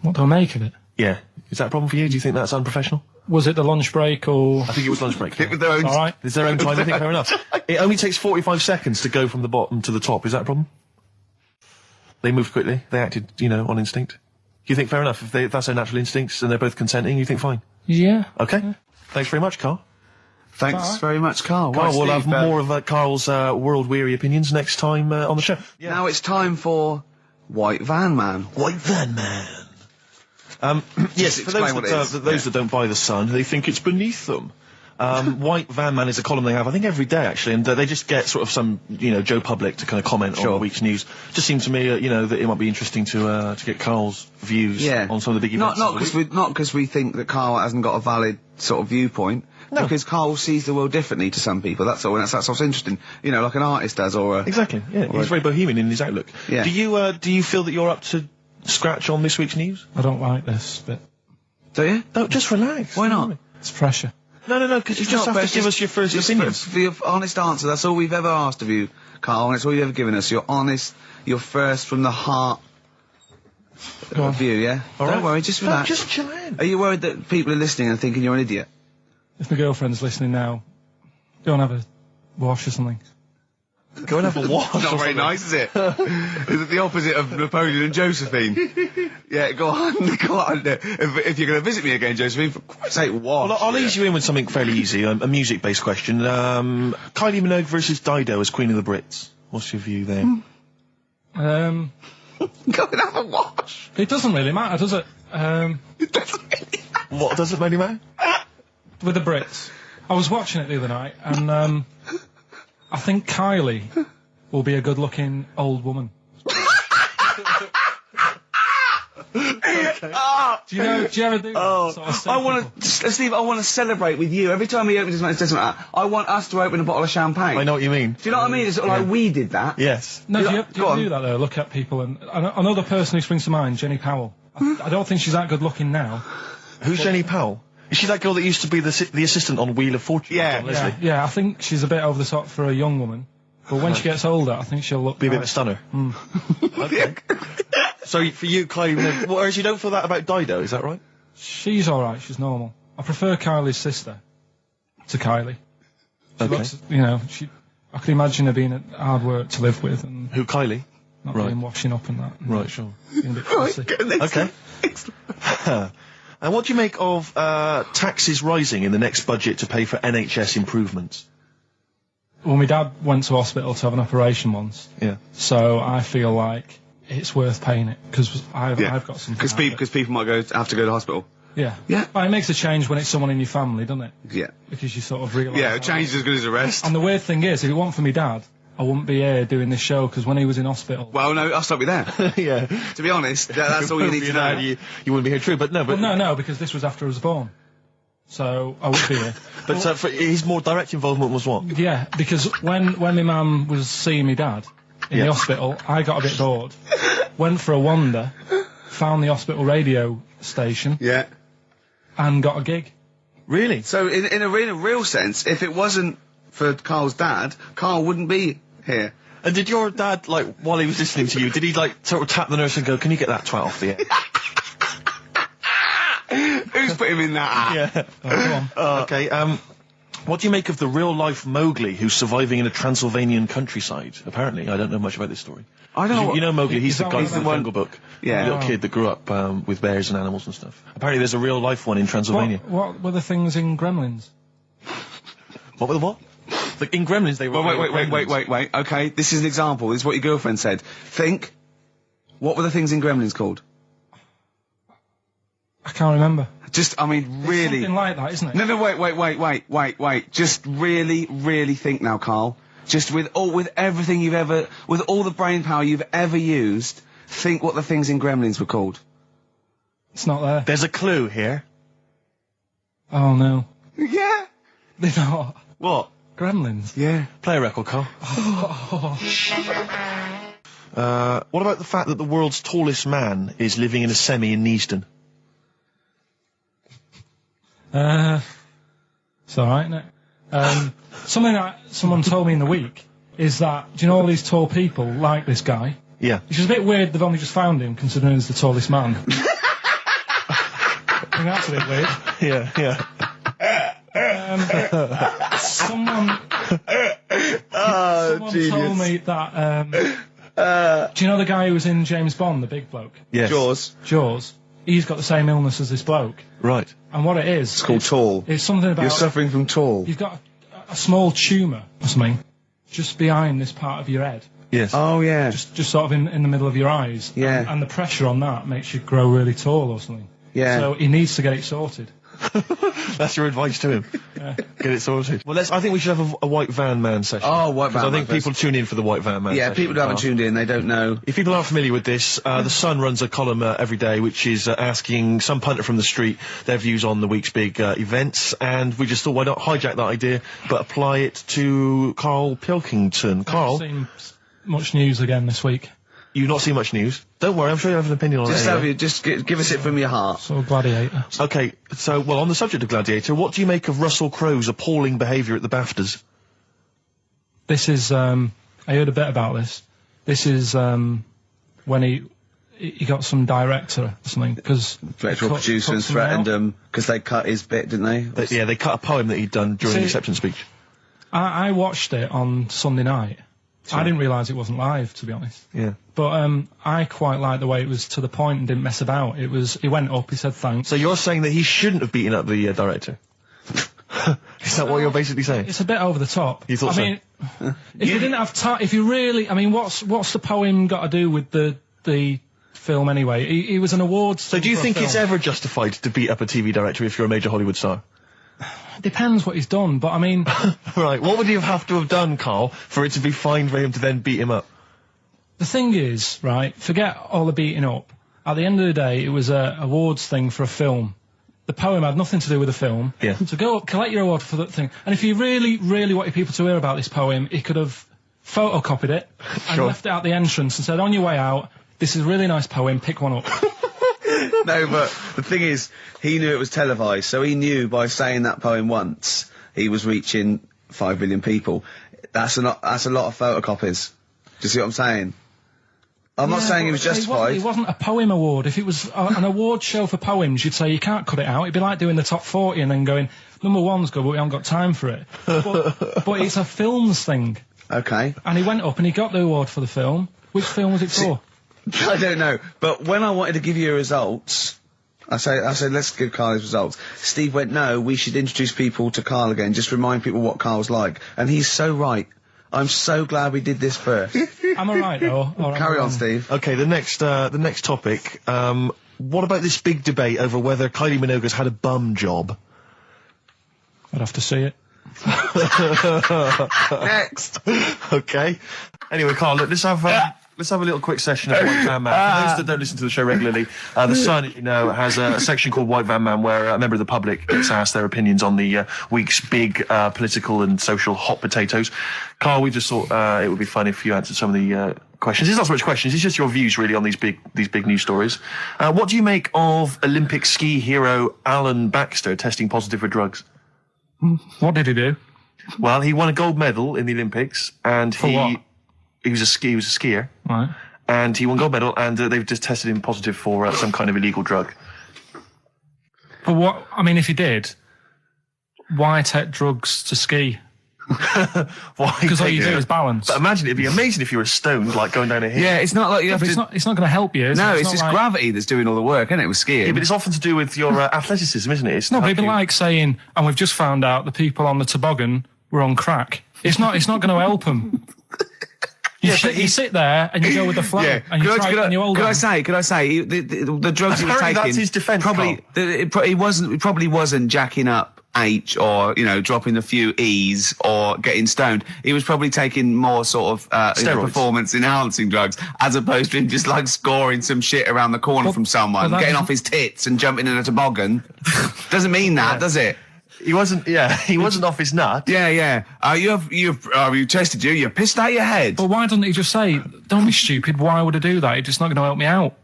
What do I make of it? Yeah. Is that a problem for you? Do you think that's unprofessional? Was it the lunch break or... I think it was lunch break. With their own. All right. It's their own time. I think fair enough. It only takes 45 seconds to go from the bottom to the top. Is that a problem? They moved quickly. They acted, on instinct. You think fair enough? If that's their natural instincts and they're both consenting, you think fine? Yeah. Okay. Thanks very much, Carl. Thanks very much, Carl. Carl, Right, we'll Steve, have more of Carl's world-weary opinions next time on the show. Now it's time for White Van Man. White Van Man. Yes, for explain what it is. those that don't buy the Sun, they think it's beneath them. White Van Man is a column they have, I think, every day, actually, and they just get sort of some, Joe Public to kind of comment on the week's news. Just seems to me, that it might be interesting to get Carl's views on some of the big events. Not because we think that Carl hasn't got a valid sort of viewpoint. No. Because Carl sees the world differently to some people. That's all. And that's what's interesting. Like an artist does, or a... Exactly. Yeah, he's very bohemian in his outlook. Yeah. Do you feel that you're up to scratch on this week's news? I don't like this bit. Do you? No, just relax. Why not? It's pressure. No, because you just have to give us your first opinions. For your honest answer. That's all we've ever asked of you, Carl, and it's all you've ever given us. Your honest, your first from the heart view, yeah? All right. Don't worry, just relax. Just chill out. Are you worried that people are listening and thinking you're an idiot? If my girlfriend's listening now, go and have a wash or something. Go and have a wash. Not very nice, is it? Is it the opposite of Napoleon and Josephine? Yeah, go on. If you're going to visit me again, Josephine, for Christ's sake, wash. Well, I'll ease you in with something fairly easy, a music-based question. Kylie Minogue versus Dido as Queen of the Brits. What's your view there? Um, Go and have a wash. it doesn't really matter, does it? It doesn't really matter. What, does it really matter? With the Brits. I was watching it the other night, and I think Kylie will be a good-looking old woman. Do you ever do that? Sort of I want to, Steve, I want to celebrate with you. Every time he opens his mouth and says something like that, I want us to open a bottle of champagne. I know what you mean. Do you know what I mean? It's sort of like we did that. Yes. No, do you Go on. do that though? Look at people and another person who springs to mind, Jenny Powell. I don't think she's that good looking now. Who's Jenny Powell? Is she that girl that used to be the assistant on Wheel of Fortune? Yeah. John Leslie? Yeah, I think she's a bit over the top for a young woman. But when she gets older, I think she'll look Be a bit of a nice. stunner. Okay. So for you, Kylie, whereas you don't feel that about Dido, is that right? She's alright, she's normal. I prefer Kylie's sister to Kylie. She Okay. looks, I could imagine her being hard work to live with and Who, Kylie? not Right. being washing up and that. And Right, sure. being a bit fussy. Okay. And what do you make of taxes rising in the next budget to pay for NHS improvements? Well, my dad went to hospital to have an operation once, Yeah. so I feel like it's worth paying it, because I've got something. Because people might have to go to hospital. Yeah. Yeah. But it makes a change when it's someone in your family, doesn't it? Yeah. Because you sort of realise... Yeah, change is as good as the rest. And the weird thing is, if it wasn't for my dad, I wouldn't be here doing this show, because when he was in hospital... Well, no, I'll stop you there. Yeah. To be honest, that's all you need to know. You wouldn't be here, true, but no, but... Well, no, because this was after I was born. So, I would be here. But for his more direct involvement was what? Yeah, because when my mum was seeing my dad in the hospital, I got a bit bored, went for a wander, found the hospital radio station, Yeah. and got a gig. Really? So, in a real sense, if it wasn't for Carl's dad, Carl wouldn't be here. And did your dad, like, while he was listening to you, did he, like, sort of tap the nurse and go, can you get that 12 off the air? Who's put him in that? Yeah. Oh, go on. Okay, what do you make of the real-life Mowgli who's surviving in a Transylvanian countryside? Apparently, I don't know much about this story. I don't know. You know Mowgli, he's the that guy one from the about- Jungle Book. Yeah. The little kid that grew up with bears and animals and stuff. Apparently there's a real-life one in Transylvania. What were the things in Gremlins? What were the what? Like, in Gremlins they were... Well, wait. Okay, this is an example. This is what your girlfriend said. Think. What were the things in Gremlins called? I can't remember. Just, I mean, really. Something like that, isn't it? No, wait. Just really think now, Carl. Just with everything with all the brain power you've ever used, think what the things in Gremlins were called. It's not there. There's a clue here. Oh, no. Yeah. They're not. What? Gremlins. Yeah. Play a record, Carl. What about the fact that the world's tallest man is living in a semi in Neasden? It's alright, isn't it? Something that someone told me in the week is that, do you know all these tall people like this guy? Yeah. Which is a bit weird, they've only just found him, considering he's the tallest man. I think that's a bit weird. Yeah. Someone genius. told me that, do you know the guy who was in James Bond, the big bloke? Yes. Jaws? He's got the same illness as this bloke. Right. And what it is... It's called tall. It's something about... You're suffering from tall. You've got a small tumour or something just behind this part of your head. Yes. Oh, yeah. Just sort of in the middle of your eyes. Yeah. And the pressure on that makes you grow really tall or something. Yeah. So he needs to get it sorted. That's your advice to him. Yeah. Get it sorted. Well, I think we should have a white van man session. Oh, white 'Cause van I think man people tune in for the white van man Yeah, session. people who haven't tuned in, they don't know. If people aren't familiar with this, The Sun runs a column every day which is asking some punter from the street their views on the week's big events, and we just thought, why not hijack that idea, but apply it to Karl Pilkington. Karl, I've seen much news again this week. you've not seen much news. Don't worry, I'm sure you have an opinion on it. Give us it from your heart. So Gladiator. Okay, so, well, on the subject of Gladiator, what do you make of Russell Crowe's appalling behaviour at the BAFTAs? This is, I heard a bit about this. This is, when he got some director or something, because... Director or producer and threatened them, because they cut his bit, didn't they? They cut a poem that he'd done during the acceptance speech. I watched it on Sunday night. I didn't realise it wasn't live, to be honest. Yeah. But I quite liked the way it was to the point and didn't mess about. He went up, he said thanks. So you're saying that he shouldn't have beaten up the director? Is that what you're basically saying? It's a bit over the top. You thought I mean, if you didn't have time, if you really, I mean, what's the poem got to do with the film anyway? He was an awards. So do you think it's ever justified to beat up a TV director if you're a major Hollywood star? Depends what he's done, but I mean... Right, what would you have to have done, Carl, for it to be fine for him to then beat him up? The thing is, right, forget all the beating up. at the end of the day, it was a awards thing for a film. The poem had nothing to do with the film. Yeah. So go up, collect your award for that thing. And if he really, really wanted people to hear about this poem, he could have photocopied it and left it at the entrance and said, on your way out, this is a really nice poem, pick one up. No, but the thing is, he knew it was televised, so he knew by saying that poem once, he was reaching 5 billion people. That's a lot of photocopies. Do you see what I'm saying? I'm not saying he was justified. It wasn't a poem award. If it was an award show for poems, you'd say you can't cut it out. It'd be like doing the top 40 and then going, number one's good, but we haven't got time for it. But it's a films thing. Okay. And he went up and he got the award for the film. Which film was it for? I don't know. But when I wanted to give you results, I said, let's give Carl his results. Steve went, no, we should introduce people to Carl again, just remind people what Carl's like. And he's so right. I'm so glad we did this first. Am I right, though? Carry on, Steve. Okay, the next topic. What about this big debate over whether Kylie Minogue's had a bum job? I'd have to see it. Next. Okay. Anyway, Carl, look, let's have a little quick session of White Van Man. For those that don't listen to the show regularly, The Sun, as you know, has a section called White Van Man where a member of the public gets asked their opinions on the week's big political and social hot potatoes. Carl, we just thought it would be fun if you answered some of the questions. It's not so much questions, it's just your views really on these big news stories. What do you make of Olympic ski hero Alan Baxter testing positive for drugs? What did he do? Well, he won a gold medal in the Olympics, and what? He was a skier. Right. And he won gold medal, and they've just tested him positive for some kind of illegal drug. But what, I mean, if he did, why take drugs to ski? Why? Because all you do is balance. But imagine, it'd be amazing if you were stoned, like going down a hill. Yeah, it's not like you have But to... it's not going to help you, is No, it? it's just not like... gravity that's doing all the work, isn't it, with skiing? Yeah, but it's often to do with your athleticism, isn't it? It's No, to but help it'd be you- like saying, and we've just found out the people on the toboggan were on crack. It's not going to help them. You sit there and you go with the flow, and you try and you hold on. Could I say, the drugs he was Apparently taking... that's his defence, He probably wasn't jacking up H or, dropping a few E's or getting stoned. He was probably taking more sort of performance-enhancing drugs, as opposed to him just, like, scoring some shit around the corner from someone, getting off his tits and jumping in a toboggan. Doesn't mean that, does it? He wasn't off his nut. Yeah. You tested you? You pissed out your head. But why doesn't he just say, don't be stupid, why would I do that? It's just not going to help me out.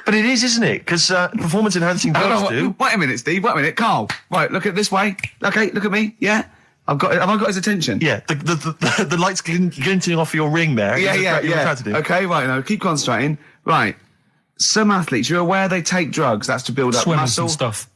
But it is, isn't it? Because performance-enhancing drugs do. Wait a minute, Steve. Wait a minute, Carl. Right, look at this way. Okay, look at me. Yeah, have I got his attention? Yeah, the lights glinting off your ring there. Yeah. Okay, right. Now keep concentrating. Right. Some athletes, you're aware they take drugs. That's to build up Swimmers muscle and stuff.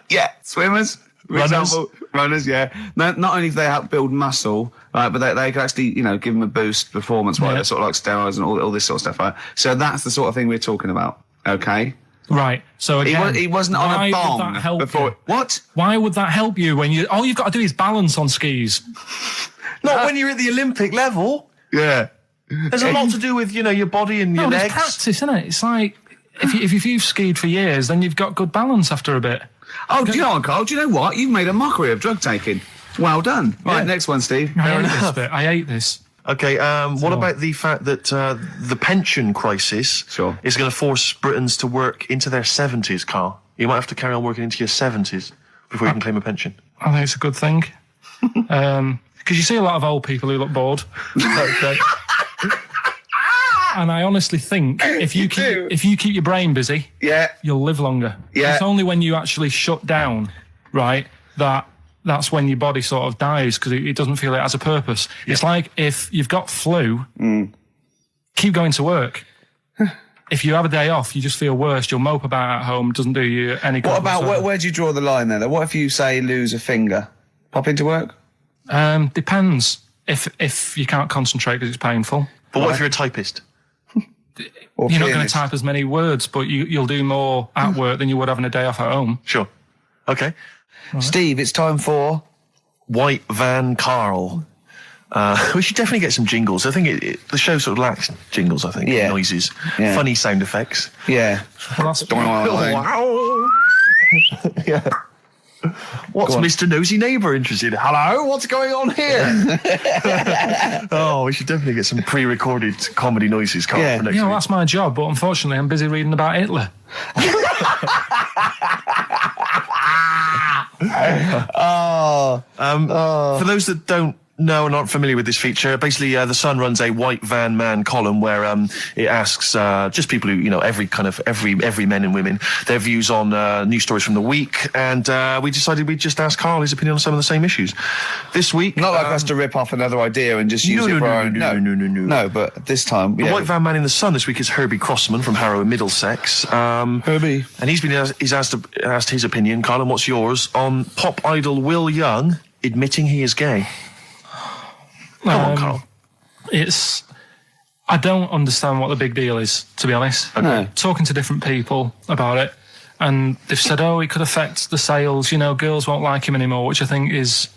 Yeah, swimmers. For example, runners, yeah. Not only do they help build muscle, right, but they can actually, give them a boost performance-wise. They're sort of like steroids and all this sort of stuff, right? So that's the sort of thing we're talking about, okay? Right. So again, he wasn't on a bong would that help before. you? What? Why would that help you when all you've got to do is balance on skis? Not when you're at the Olympic level. Yeah. There's a lot to do with, your body and your legs. It's practice, isn't it? It's like, if you've skied for years, then you've got good balance after a bit. Oh, do you know what, Carl? Do you know what? You've made a mockery of drug taking. Well done. Right, next one, Steve. I hate this. Okay, what about the fact that the pension crisis is going to force Britons to work into their 70s, Carl? You might have to carry on working into your 70s before you can claim a pension. I think it's a good thing. Because you see a lot of old people who look bored. And I honestly think if you keep your brain busy, you'll live longer. Yeah. It's only when you actually shut down, right, that's when your body sort of dies because it doesn't feel it has a purpose. Yeah. It's like if you've got flu, keep going to work. If you have a day off, you just feel worse. You'll mope about at home. Doesn't do you any good. What about where do you draw the line there? What if you say lose a finger? Pop into work? Depends. If you can't concentrate because it's painful. But what if you're a typist? You're not going to type as many words, but you'll do more at work than you would having a day off at home. Sure. Okay. Right. Steve, it's time for... White Van Carl. We should definitely get some jingles. I think the show sort of lacks jingles, I think. Yeah. Noises. Yeah. Funny sound effects. Yeah. Wow. Yeah. What's Mr. Nosy Neighbour interested in? Hello, what's going on here? Oh, we should definitely get some pre-recorded comedy noises, Carl, for next week. That's my job, but unfortunately I'm busy reading about Hitler. For those that don't know and aren't familiar with this feature, basically The Sun runs a White Van Man column where it asks just people who, every men and women, their views on news stories from the week, and we decided we'd just ask Carl his opinion on some of the same issues. This week... Not like us to rip off another idea and just use it for our own... No, but this time... The White Van Man in The Sun this week is Herbie Crossman from Harrow in Middlesex. Herbie. And he's asked his opinion, Carl, and what's yours, on pop idol Will Young admitting he is gay. Come on, Carl. I don't understand what the big deal is, to be honest. Okay. No. Talking to different people about it, and they've said, it could affect the sales, girls won't like him anymore, which I think is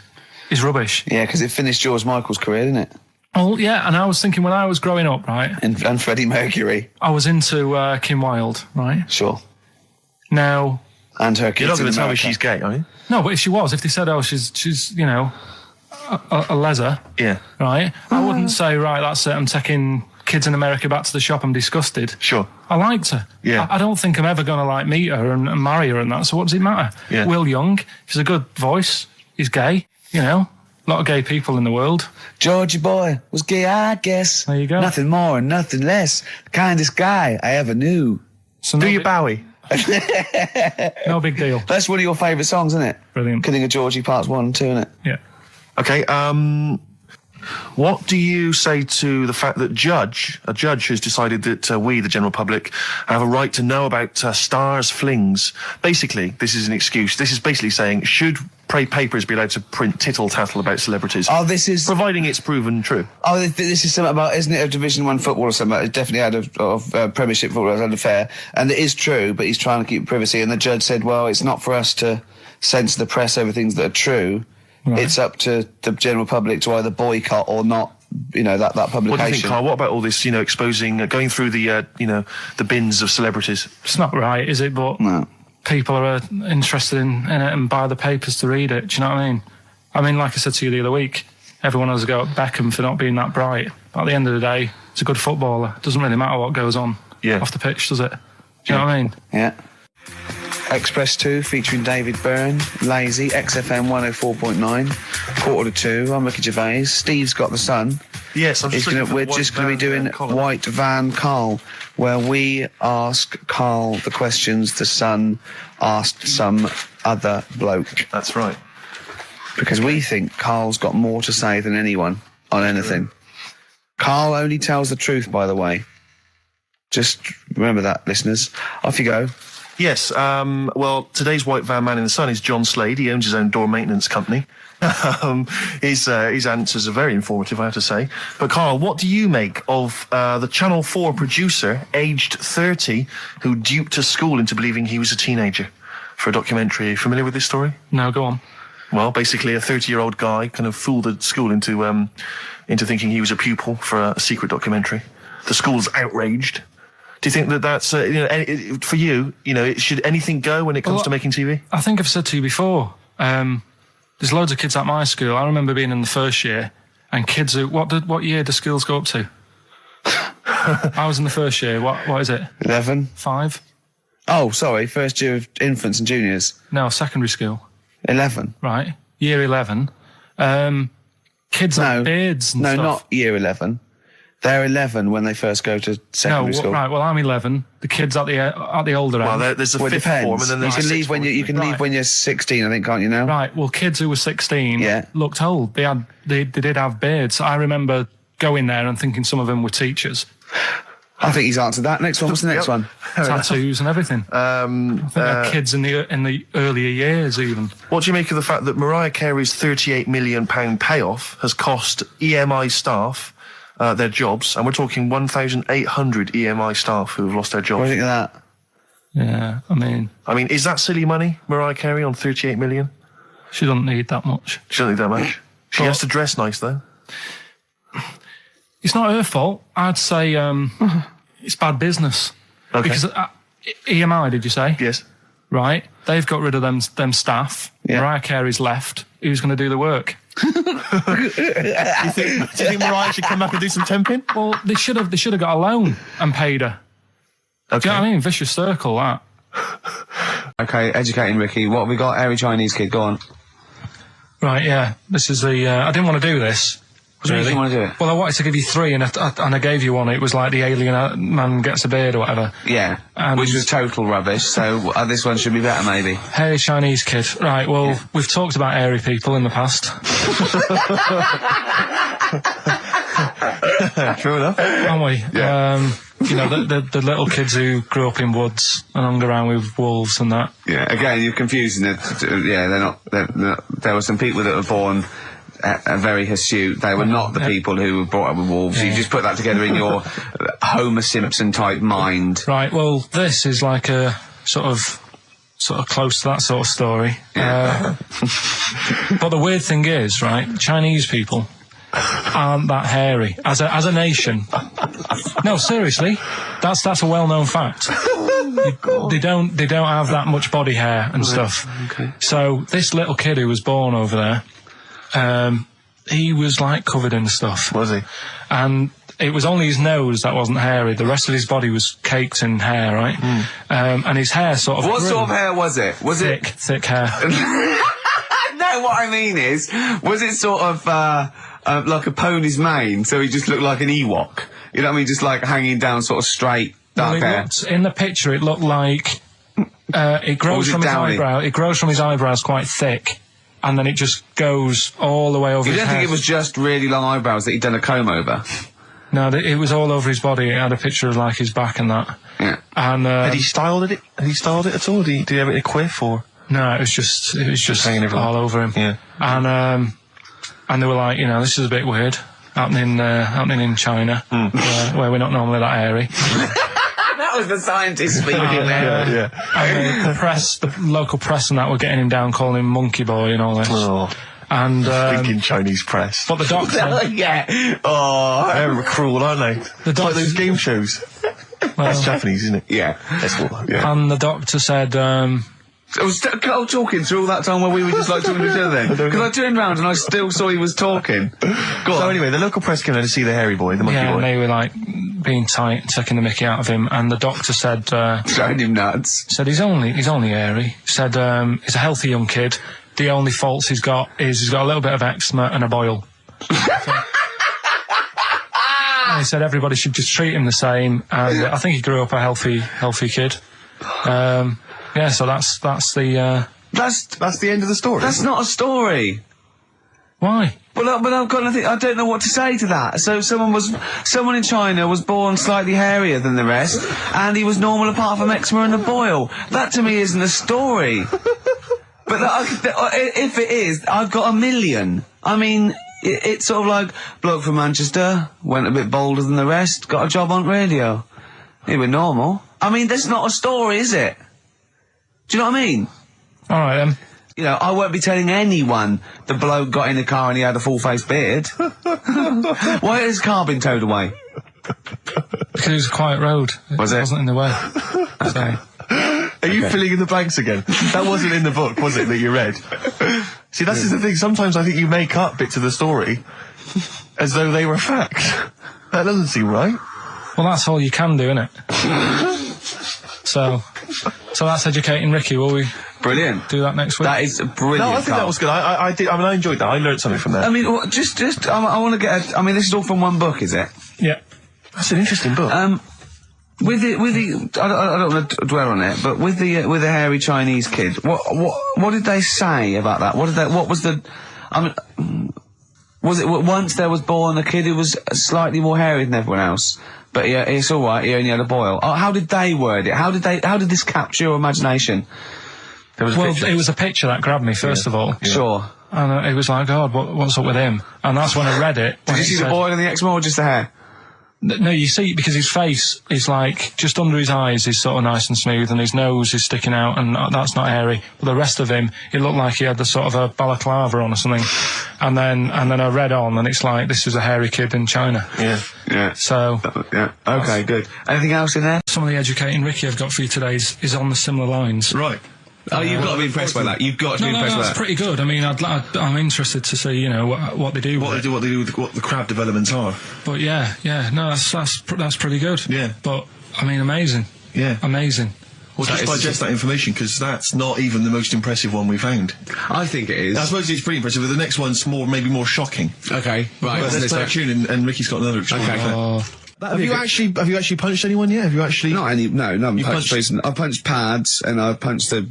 rubbish. Yeah, because it finished George Michael's career, didn't it? Oh, yeah, and I was thinking when I was growing up, right? And Freddie Mercury. I was into Kim Wilde, right? Sure. Now... And her kids. You're not going to tell me she's gay, are you? No, but if she was, if they said, she's a leather, right? I wouldn't say, right, that's it, I'm taking kids in America back to the shop, I'm disgusted. Sure. I liked her. Yeah. I don't think I'm ever going to meet her and marry her and that, so what does it matter? Yeah. Will Young, he's a good voice, he's gay, a lot of gay people in the world. Georgie boy was gay, I guess. There you go. Nothing more and nothing less. The kindest guy I ever knew. So Do you Bowie? No big deal. That's one of your favourite songs, isn't it? Brilliant. Killing a Georgie Parts 1 and 2, isn't it? Yeah. Okay, what do you say to the fact that a judge has decided that we, the general public, have a right to know about stars' flings? Basically, this is an excuse. This is basically saying, should papers be allowed to print tittle-tattle about celebrities? Oh, this is... Providing it's proven true. Oh, this is something about, isn't it, a Division 1 football or something? It's definitely had Premiership football as an affair. And it is true, but he's trying to keep privacy. And the judge said, well, it's not for us to censor the press over things that are true. Right. It's up to the general public to either boycott or not, that publication. What do you think, Carl? What about all this, exposing, going through the, the bins of celebrities? It's not right, is it? But no. People are interested in it and buy the papers to read it. Do you know what I mean? I mean, like I said to you the other week, everyone has a go at Beckham for not being that bright. But at the end of the day, it's a good footballer. It doesn't really matter what goes on off the pitch, does it? Do you know what I mean? Yeah. Express 2 featuring David Byrne, Lazy, XFM 104.9, 1:45. I'm Ricky Gervais. Steve's got the Sun. Yes, we're just going to be doing White Van Carl, where we ask Carl the questions the Sun asked some other bloke. That's right. Because we think Carl's got more to say than anyone on anything. Carl only tells the truth, by the way. Just remember that, listeners. Off you go. Yes, well, today's White Van Man in the Sun is John Slade. He owns his own door maintenance company. His answers are very informative, I have to say. But, Carl, what do you make of the Channel 4 producer, aged 30, who duped a school into believing he was a teenager for a documentary? Are you familiar with this story? No, go on. Well, basically, a 30-year-old guy kind of fooled the school into thinking he was a pupil for a secret documentary. The school's outraged. Do you think that that's, for you, should anything go when it comes to making TV? I think I've said to you before, there's loads of kids at my school. I remember being in the first year, and kids who, what year do schools go up to? I was in the first year. What is it? 11. 5? Oh, sorry, first year of infants and juniors. No, secondary school. 11. Right, year 11. Kids have beards and stuff. No, not year 11. They're 11 when they first go to secondary school. Right. Well, I'm 11. The kids at the older end. Well, there's a fifth form, and then there's leave when you can leave when you're 16. I think, can't you now? Right. Well, kids who were 16 looked old. They did have beards. I remember going there and thinking some of them were teachers. I think he's answered that. Next one. What's the next one? Tattoos and everything. I think they're kids in the earlier years even. What do you make of the fact that Mariah Carey's £38 million payoff has cost EMI staff their jobs, and we're talking 1,800 EMI staff who have lost their jobs? What do you think of that? Yeah, I mean, is that silly money, Mariah Carey, on 38 million? She doesn't need that much. She doesn't need that much. She has to dress nice, though. It's not her fault. I'd say it's bad business. Okay. Because EMI, did you say? Yes. right? They've got rid of them staff. Yeah. Mariah Carey's left. Who's going to do the work? Do you think Mariah should come back and do some temping? Well, they should have got a loan and paid her. Okay. Do you know what I mean? Vicious circle, that. Okay, educating Ricky. What have we got? Hairy Chinese kid, go on. Right, yeah. This is the... I didn't want to do this. What do you think you want to do it? Well, I wanted to give you 3, and I gave you one. It was like the alien man gets a beard or whatever. Yeah, And- which was total rubbish, so this one should be better, maybe. Hairy Chinese kid. Right, well, we've talked about hairy people in the past. True enough. Haven't we? Yeah. You know, the little kids who grew up in woods and hung around with wolves and that. Yeah, again, you're confusing it. Yeah, they're not, there were some people that were born very hirsute. They were not the people who were brought up with wolves. Yeah. You just put that together in your Homer Simpson type mind. Right, well, this is like a sort of close to that sort of story. Yeah. But the weird thing is, right, Chinese people aren't that hairy as a nation. No, seriously, that's a well-known fact. They don't have that much body hair and stuff. Okay. So this little kid who was born over there, he was like covered in stuff. Was he? And it was only his nose that wasn't hairy. The rest of his body was caked in hair, right? And his hair sort of What grew. sort of hair was it? Was Thick hair. No, what I mean is, was it sort of like a pony's mane, so he just looked like an Ewok? You know what I mean? Just like hanging down sort of straight, dark hair. In the picture, it looked like it grows from his eyebrow. It grows from his eyebrows quite thick, and then it just goes all the way over You his don't head. think it was just really long eyebrows that he'd done a comb over? No, it was all over his body. It had a picture of like his back and that. Yeah. And Had he styled it? Had he styled it at all? Did he have it in a quiff or? no, it was just hanging everywhere. all over him. Yeah. And they were like, you know, this is a bit weird happening in China, where we're not normally that hairy. That was the scientist speaking there. Yeah. And the local press and that were getting him down, calling him monkey boy and all this. Oh, And thinking Chinese press. but the doctor, Yeah. Oh. They're cruel, aren't they? It's like those game shows. That's Japanese, isn't it? Yeah. That's what. Yeah. and the doctor said, I was talking through all that time while we were just like talking to each other then. Because I turned round and I still saw he was talking. Go on. So anyway, the local press came in to see the hairy boy, the monkey yeah, boy. and they were like being tight, taking the mickey out of him, and the doctor said Showing him nuts. he's only hairy. Said he's a healthy young kid. The only faults he's got is he's got a little bit of eczema and a boil. And he said everybody should just treat him the same, and I think he grew up a healthy kid. Yeah, so that's the That's the end of the story. That's not a story. why. But I've got nothing. I don't know what to say to that. So someone in China was born slightly hairier than the rest, and he was normal apart from eczema and a boil. That to me isn't a story. But if it is, I've got a million. I mean, it's sort of like bloke from Manchester went a bit bolder than the rest, got a job on radio. He was normal. I mean, that's not a story, is it? Do you know what I mean? All right then. You know, I won't be telling anyone the bloke got in the car and he had a full-face beard. Why has his car been towed away? Because it was a quiet road. Was it? wasn't in the way. So. Are you filling in the blanks again? That wasn't in the book, was it, that you read? See, that's the thing. Sometimes I think you make up bits of the story as though they were fact. That doesn't seem right. Well, that's all you can do, innit? So that's educating Ricky. Will we Brilliant. do that next week? That is brilliant. No, I think that was good. I did. I mean, I enjoyed that. I learned something from that. I mean, I want to get. I mean, this is all from one book, is it? Yeah. That's an interesting book. With the, I don't want to dwell on it, but with the hairy Chinese kid, what did they say about that? What was the, I mean, was it once there was born a kid who was slightly more hairy than everyone else, but it's all right, he only had a boil. How did they word it? How did this capture your imagination? There was a picture. It was a picture that grabbed me first of all. Yeah. Sure. And it was like, God, what's up with him? And that's when I read it. Did you see the boil and the eczema or just the hair? No, you see, because his face is like, just under his eyes is sort of nice and smooth, and his nose is sticking out, and that's not hairy. But the rest of him, it looked like he had the sort of a balaclava on or something. And then I read on, and it's like, this is a hairy kid in China. Yeah. Yeah. So, Yeah. Okay, good. Anything else in there? some of the educating Ricky I've got for you today is on the similar lines. Right. Oh, you've got to be impressed by that. You've got to be impressed by that. That's pretty good. I mean, I'm interested to see, you know, what they do. What they do with what the crab developments are. But yeah, no, that's pretty good. Yeah. But I mean, amazing. Yeah. Amazing. Well, just digest that information, because that's not even the most impressive one we found. I think it is. I suppose it's pretty impressive, but the next one's maybe more shocking. Okay, right. But let's play a tune, and Ricky's got another extraordinary fact. Have you actually punched anyone yet? Have you actually? No, I haven't punched recently. I've punched pads, and I've punched the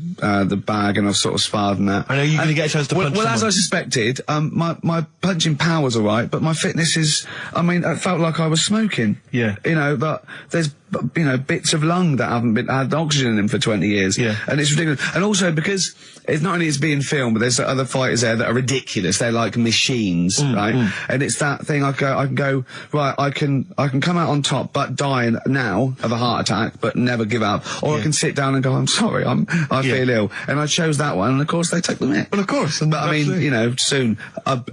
bag, and I've sort of sparred and that. I know you're going to get a chance to punch Well, someone. as I suspected, my punching power was alright, but my fitness is, I mean, it felt like I was smoking. Yeah. You know, but there's, you know, bits of lung that haven't had oxygen in them for 20 years. Yeah. And it's ridiculous. And also because it's not only it's being filmed, but there's other fighters there that are ridiculous. They're like machines, right? And it's that thing I can go, right, I can come out on top, but die now of a heart attack, but never give up. Or I can sit down and go, I'm sorry, I feel ill. And I chose that one, and of course they took the mick. Well, of course. But I mean, you know, soon,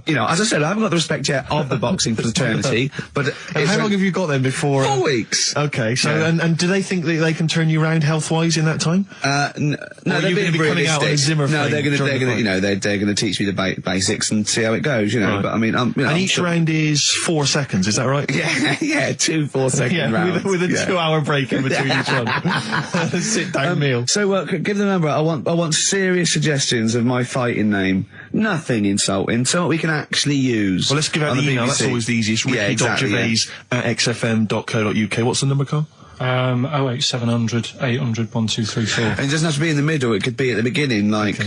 you know, as I said, I haven't got the respect yet of the boxing fraternity, but And how long have you got then before? 4 weeks. Okay, so and do they think that they can turn you around health-wise in that time? No, Or they're you being gonna be coming out on a realistic. Zimmer No, frame they're during the gonna, fight? you know, they're gonna teach me the basics and see how it goes, you know. Right. But I mean, you know, And each round is 4 seconds, is that right? yeah, 2 4-second rounds. with a 2-hour break in between each one. A sit-down meal. So give the number. I want serious suggestions of my fighting name. Nothing insulting, so we can actually use. Well, let's give out on the email. BBC. That's always the easiest. Ricky.Gervais at xfm.co.uk. What's the number, Carl? 08700 800 1234. And it doesn't have to be in the middle. It could be at the beginning, like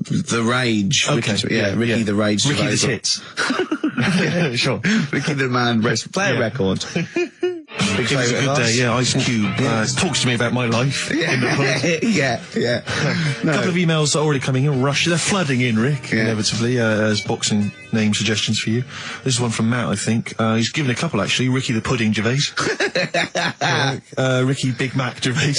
the Rage. Okay. Ricky the Rage. Ricky the Gervais. Tits. Yeah, sure. Ricky the Man play a record. Big It was a favourite good of day, ours. yeah. Ice Cube talks to me about my life in the pub. yeah. A couple of emails are already coming in. They're flooding in, Rick, Yeah. inevitably, as boxing name suggestions for you. This is one from Matt, I think. He's given a couple, actually. Ricky the Pudding Gervais. Ricky Big Mac Gervais.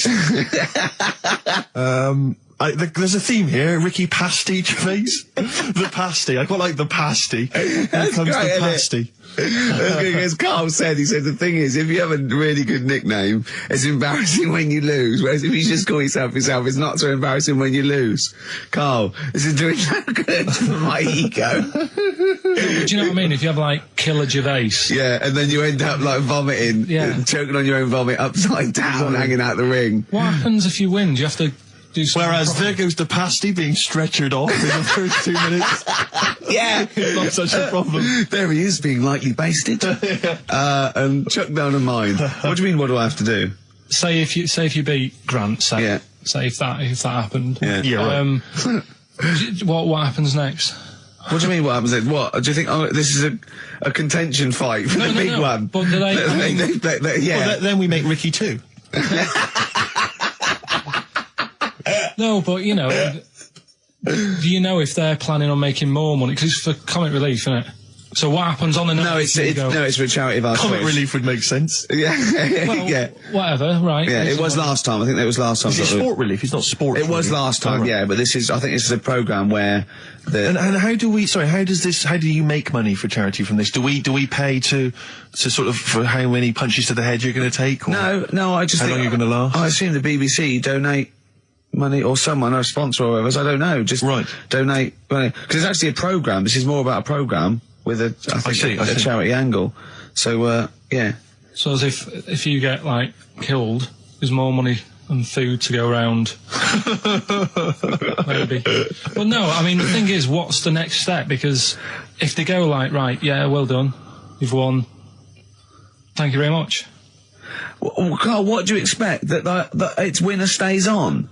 There's a theme here. Ricky Pasty Gervais. The pasty. I quite like the pasty. Here comes great, the isn't it? pasty. As Carl said, he said the thing is, if you have a really good nickname, it's embarrassing when you lose. Whereas if you just call yourself, it's not so embarrassing when you lose. Carl, this is doing no good for my ego. Do you know what I mean? If you have like Killer Gervais. Yeah, and then you end up like vomiting, choking on your own vomit upside down, hanging out the ring. What happens if you win? Do you have to do something? Whereas there goes the pasty being stretchered off in the first 2 minutes. Yeah, It's not such a problem. there he is, being lightly basted, and chucked down a mine. What do you mean? What do I have to do? Say if you beat Grant, say if that happened. Yeah, What happens next? What do you mean? What happens then? What do you think? Oh, this is a contention fight for the big one. But do they? Well, then we make Ricky 2. No, but you know, do you know if they're planning on making more money? Because it's for comic relief, isn't it? So what happens on the night? No, it's for a charity of our Comic choice. relief would make sense. Yeah, Well, yeah, whatever, right? yeah. It was last time. I think it was last time. Is it sport relief? It's not sport. It was last time, right. yeah. But this is, I think, this is a program where And how do we? Sorry, how do you make money for charity from this? Do we pay to sort of for how many punches to the head you're going to take? Or No. I just how think long you're going to last? I assume the BBC donate money, or someone, or a sponsor, or whatever. I don't know. Just donate money, because it's actually a program. This is more about a program with a charity angle. So yeah. So as if you get like killed, there's more money and food to go around. Maybe. But no, I mean the thing is, what's the next step? Because if they go like, right, yeah, well done, you've won, thank you very much. Well, Carl, what do you expect? That it's winner stays on?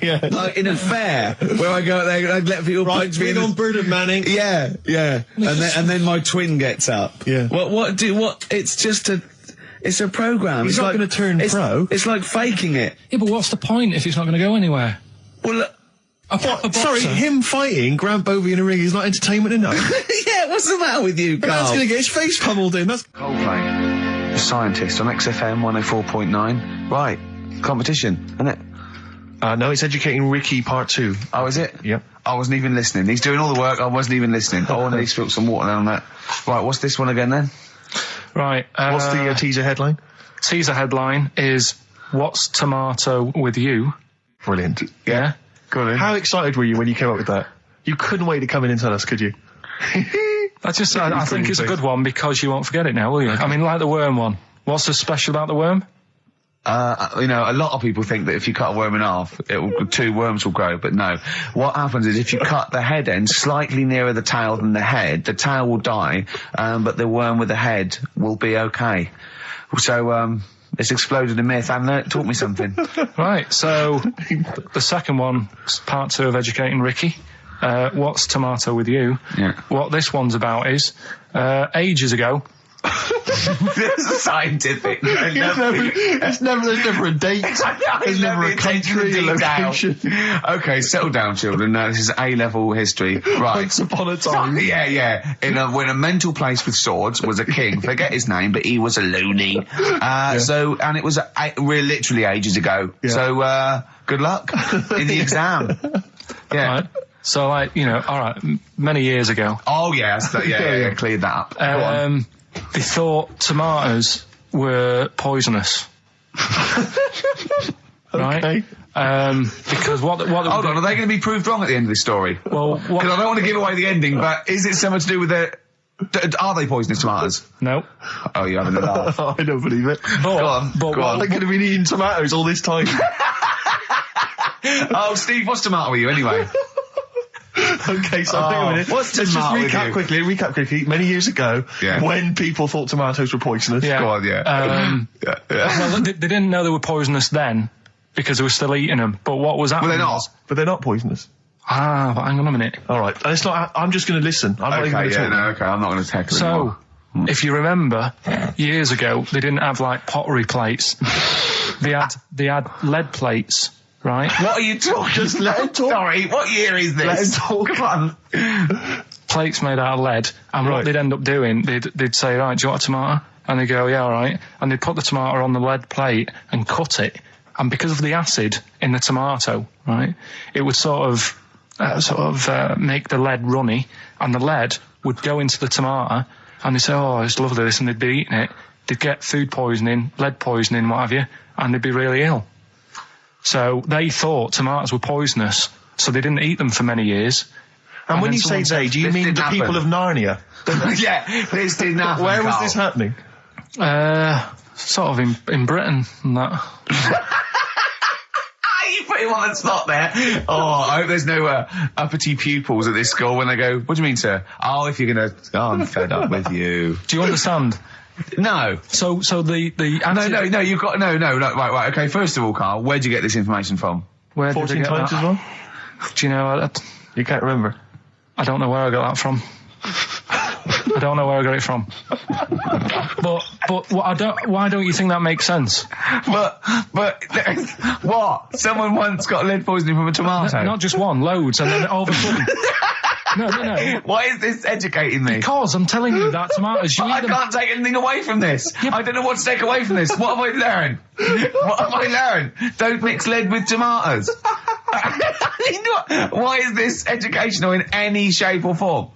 Yeah. Like in a fair, where I go out there and I'd let people punch me. on Bernard Manning. Yeah. And then my twin gets up. Yeah. It's just it's a program. He's it's not going to turn pro. It's like faking it. Yeah, but what's the point if it's not going to go anywhere? Well, look, Sorry, him fighting Grant Bovey in a ring is not entertainment enough. yeah, what's the matter with you, Carl? That's going to get his face pummeled in. That's Coldplay, Scientist on XFM 104.9. Right, competition, isn't it? no, it's Educating Ricky Part 2. Oh, is it? Yep. I wasn't even listening. He's doing all the work. I wasn't even listening. I want to spill some water on that. Right, what's this one again then? Right. What's the teaser headline? Teaser headline is, "What's tomato with you?" Brilliant. Yeah. Go on. How excited were you when you came up with that? You couldn't wait to come in and tell us, could you? I think it's a good one because you won't forget it now, will you? I mean, like the worm one. What's so special about the worm? You know, a lot of people think that if you cut a worm in half, 2 worms will grow, but no. What happens is if you cut the head end slightly nearer the tail than the tail will die, but the worm with the head will be okay. So, it's exploded a myth, and it taught me something. Right, so the second one, part 2 of educating Ricky. What's tomato with you? Yeah. What this one's about is, ages ago, This is scientific. There's never a date. There's never a country, a location. Okay, settle down, children. Now, this is A-level history. Right. Once upon a time. Yeah. When a mental place with swords was a king, forget his name, but he was a loony. And it was literally ages ago. Yeah. So, good luck in the exam. Yeah. Right. So, like, you know, all right, many years ago. Oh, yeah, cleared that up. Go on. They thought tomatoes were poisonous. Right? Okay. Because what Hold on, are they going to be proved wrong at the end of this story? Well, because I don't want to give away the ending, but is it something to do with the... Are they poisonous tomatoes? No. Oh, you're having a laugh. I don't believe it. Go on. They could have been eating tomatoes all this time. Oh, Steve, what's tomato with you anyway? Okay, so hang on a minute. What's Let's just tomato with recap quickly. Many years ago, when people thought tomatoes were poisonous. Yeah. Go on, Well, they didn't know they were poisonous then because they were still eating them. But what was happening? Well, they're not. But they're not poisonous. But hang on a minute. All right, it's not. I'm just going to listen. I'm not even going to talk. Okay, I'm not going to tackle it. So, if you remember, years ago they didn't have like pottery plates. They had lead plates. Right? What are you talking? Just let him talk. Sorry, what year is this? Let him talk. Come on. Plates made out of lead, and what they'd end up doing, they'd say, right, do you want a tomato? And they'd go, yeah, all right. And they'd put the tomato on the lead plate and cut it. And because of the acid in the tomato, right, it would sort of make the lead runny, and the lead would go into the tomato, and they'd say, oh, it's lovely this, and they'd be eating it. They'd get food poisoning, lead poisoning, what have you, and they'd be really ill. So they thought tomatoes were poisonous, so they didn't eat them for many years. And when you say they, do you mean the people of Narnia? Yeah, this didn't happen. Where was this happening? Sort of in Britain and that. You put him on the spot there. Oh, I hope there's no uppity pupils at this school when they go, what do you mean, sir? Oh, if you're going to... Oh, I'm fed up with you. Do you understand? No. So the No, you've got... No, right, okay, first of all, Carl, where'd you get this information from? Where 14 did I get times that? as well? Do you know... You can't remember? I don't know where I got that from. I don't know where I got it from. But why don't you think that makes sense? But what? Someone once got lead poisoning from a tomato? Not just one, loads, and then all of a sudden... No. Why is this educating me? Because I'm telling you that tomatoes... I can't take anything away from this. Yeah. I don't know what to take away from this. What have I learned? Don't mix lead with tomatoes. Why is this educational in any shape or form?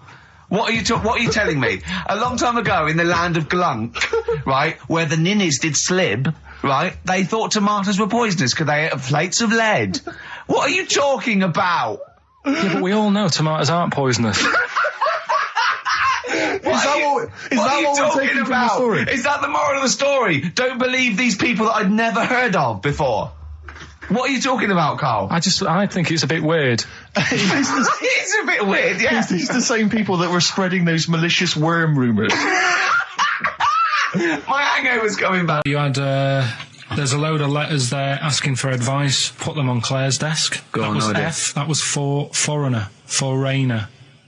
What are you telling me? A long time ago in the land of Glunk, right, where the ninnies did slib, right, they thought tomatoes were poisonous because they ate plates of lead. What are you talking about? Yeah, but we all know tomatoes aren't poisonous. Is that what we're taking from the story? Is that the moral of the story? Don't believe these people that I'd never heard of before. What are you talking about, Carl? I think it's a bit weird. It's a bit weird, yeah. It's the same people that were spreading those malicious worm rumours. My hangover's coming back. You had, there's a load of letters there asking for advice. Put them on Claire's desk. That was F. That was for foreigner.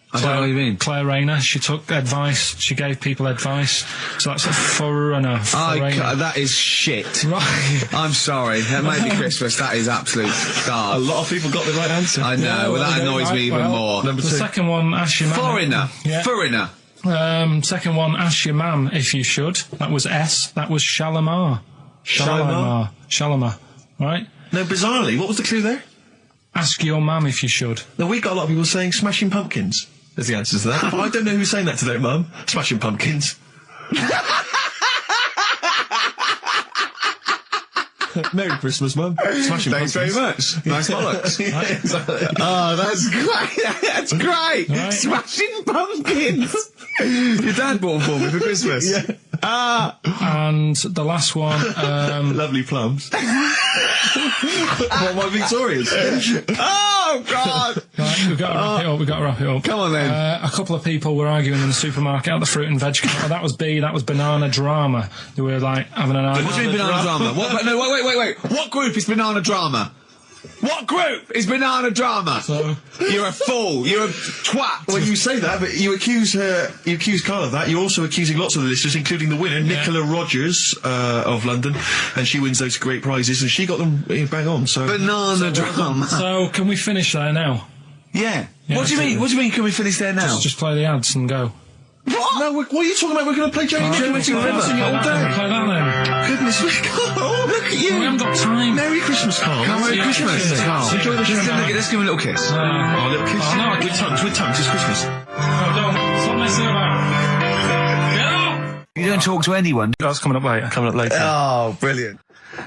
I don't know what you mean. Claire Rayner, she took advice, she gave people advice, so that's a foreigner. That is shit. Right. I'm sorry, that may be Christmas, that is absolute garbage. A lot of people got the right answer. I know, that annoys me even more. The second one, ask your mum. Foreigner. Second one, ask your mum if you should. That was S, that was Shalimar. Shalimar, right? No, bizarrely, what was the clue there? Ask your mum if you should. No, we got a lot of people saying Smashing Pumpkins is the answer to that. But I don't know who's saying that to their mum. Smashing Pumpkins. Merry Christmas, Mum. Smashing Thanks very pumpkins. much. Nice bollocks. Yeah, exactly. Oh, that's great. That's great. Right. Smashing pumpkins. Your dad bought them for me for Christmas. Yeah. And the last one, Lovely plums. What, my Victorians? Oh, God. right, we've got to wrap it up. Come on, then. A couple of people were arguing in the supermarket at the fruit and veg counter. That was banana drama. They were like having an What argument. do you mean banana drama? What, no, wait. What group is banana drama? What group is banana drama? So, You're a fool. You're a twat. Well, you say that, but you accuse Carl of that. You're also accusing lots of the listeners, including the winner, Nicola Rogers of London, and she wins those great prizes, and she got them bang on. So Banana drama. so can we finish there now? Yeah. Yeah, What do you mean? What do you mean? Can we finish there now? Just play the ads and go. What? no, what are you talking about? We're going to play Jane Geometry River. Play all day. that then. Goodness me, Carl! Look at you. We haven't got time. Merry Christmas, Carl. Merry Yeah, Christmas, yeah. Carl. Enjoy the show. Let's give him a little kiss. Oh, a little kiss. Oh, no, I with tongues, it's Christmas. No, don't. Stop messing about. Get up! You don't talk to anyone. That's coming up later. Coming up later. Oh, brilliant.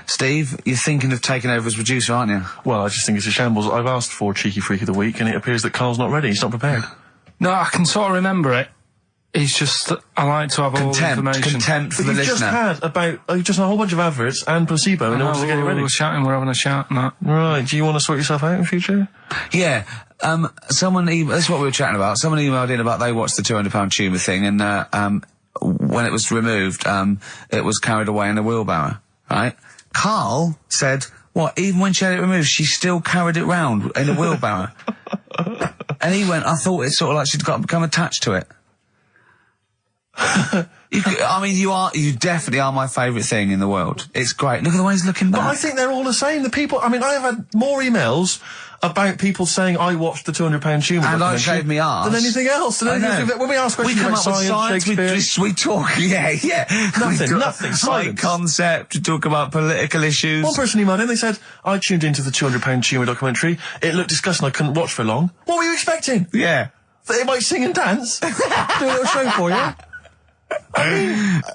Steve, you're thinking of taking over as producer, aren't you? Well, I just think it's a shambles. I've asked for Cheeky Freak of the Week, and it appears that Carl's not ready. He's not prepared. No, I can sort of remember it. It's just I like to have all the information. Contempt for But the you've just listener. had you've just had a whole bunch of adverts and placebo in order to get it ready. We're shouting, we're having a shout and that. Right, do you want to sort yourself out in future? Yeah, that's what we were chatting about. Someone emailed in about they watched the £200 tumour thing, and when it was removed, it was carried away in a wheelbarrow, right? Carl said, what, even when she had it removed, she still carried it round in a wheelbarrow? And he went, I thought it's sort of like she'd become attached to it. You definitely are my favourite thing in the world. It's great. Look at the way he's looking back. But I think they're all the same. The people, I have had more emails about people saying I watched the £200 tumour And I documentary shaved me arse. than anything else. I know. When we ask questions come about up with science, Shakespeare, we talk, yeah. Nothing, High silence. concept, we talk about political issues. one person emailed in, they said, I tuned into the £200 tumour documentary. It looked disgusting, I couldn't watch for long. What were you expecting? Yeah. That they might sing and dance? Do a little show for you?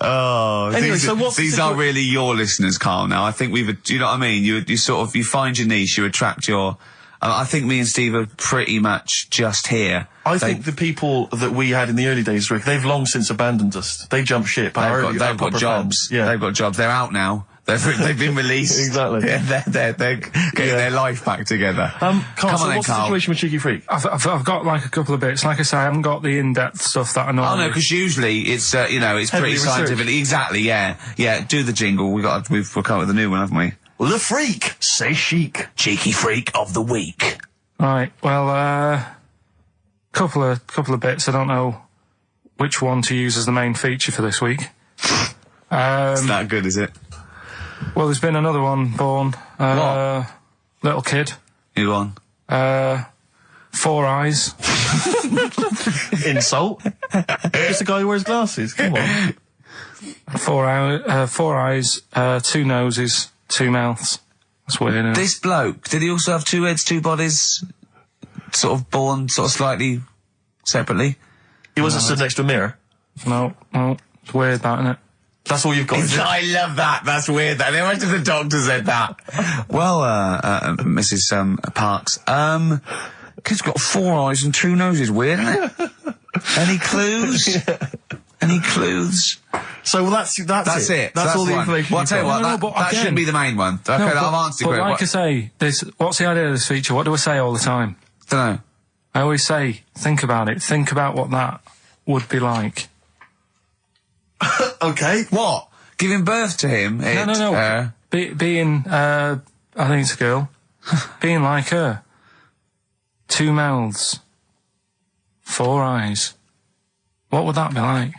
Oh, Anyway, so what's these the are really your listeners, Carl. Now, I think do you know what I mean? You sort of, you find your niche, you attract your. I think me and Steve are pretty much just here. I think the people that we had in the early days, Rick, they've long since abandoned us. They jumped ship. They've got jobs. Yeah. They've got jobs. They're out now. They've been released. Exactly. Yeah, they're getting their life back together. Carl, Come so on then, what's the Carl. situation with Cheeky Freak? I've got like a couple of bits. Like I say, I haven't got the in-depth stuff that I Oh normally. no, because usually it's it's Heavily pretty researched. scientific. Exactly, yeah. Do the jingle. We've come up with a new one, haven't we? The Freak, say chic. Cheeky freak of the week. Right. Well, couple of bits. I don't know which one to use as the main feature for this week. It's that good, is it? Well, there's been another one born. What? Little kid. Who won? 4 eyes. Insult. Just a guy who wears glasses. Come on. 4 eyes, 2 noses, 2 mouths. That's weird, isn't it? This bloke, did he also have 2 heads, 2 bodies, sort of born sort of slightly separately? He wasn't stood next to a mirror. No, it's weird, that, isn't it? That's all you've got. Is it? I love that. That's weird. I imagine the doctor said that. Well, Mrs. Parks, kid's got 4 eyes and 2 noses. Weird, isn't it? Any clues? Any clues? So that's it. That's All the one. information. Well, I'll tell you what, No, but that again- shouldn't be the main one. Okay, No, I've answered but it. like I say, what's the idea of this feature? What do I say all the time? Don't know. I always say, think about it. Think about what that would be like. Okay. What? Giving birth to him? No. Being, I think it's a girl. Being like her. 2 mouths. 4 eyes. What would that be like?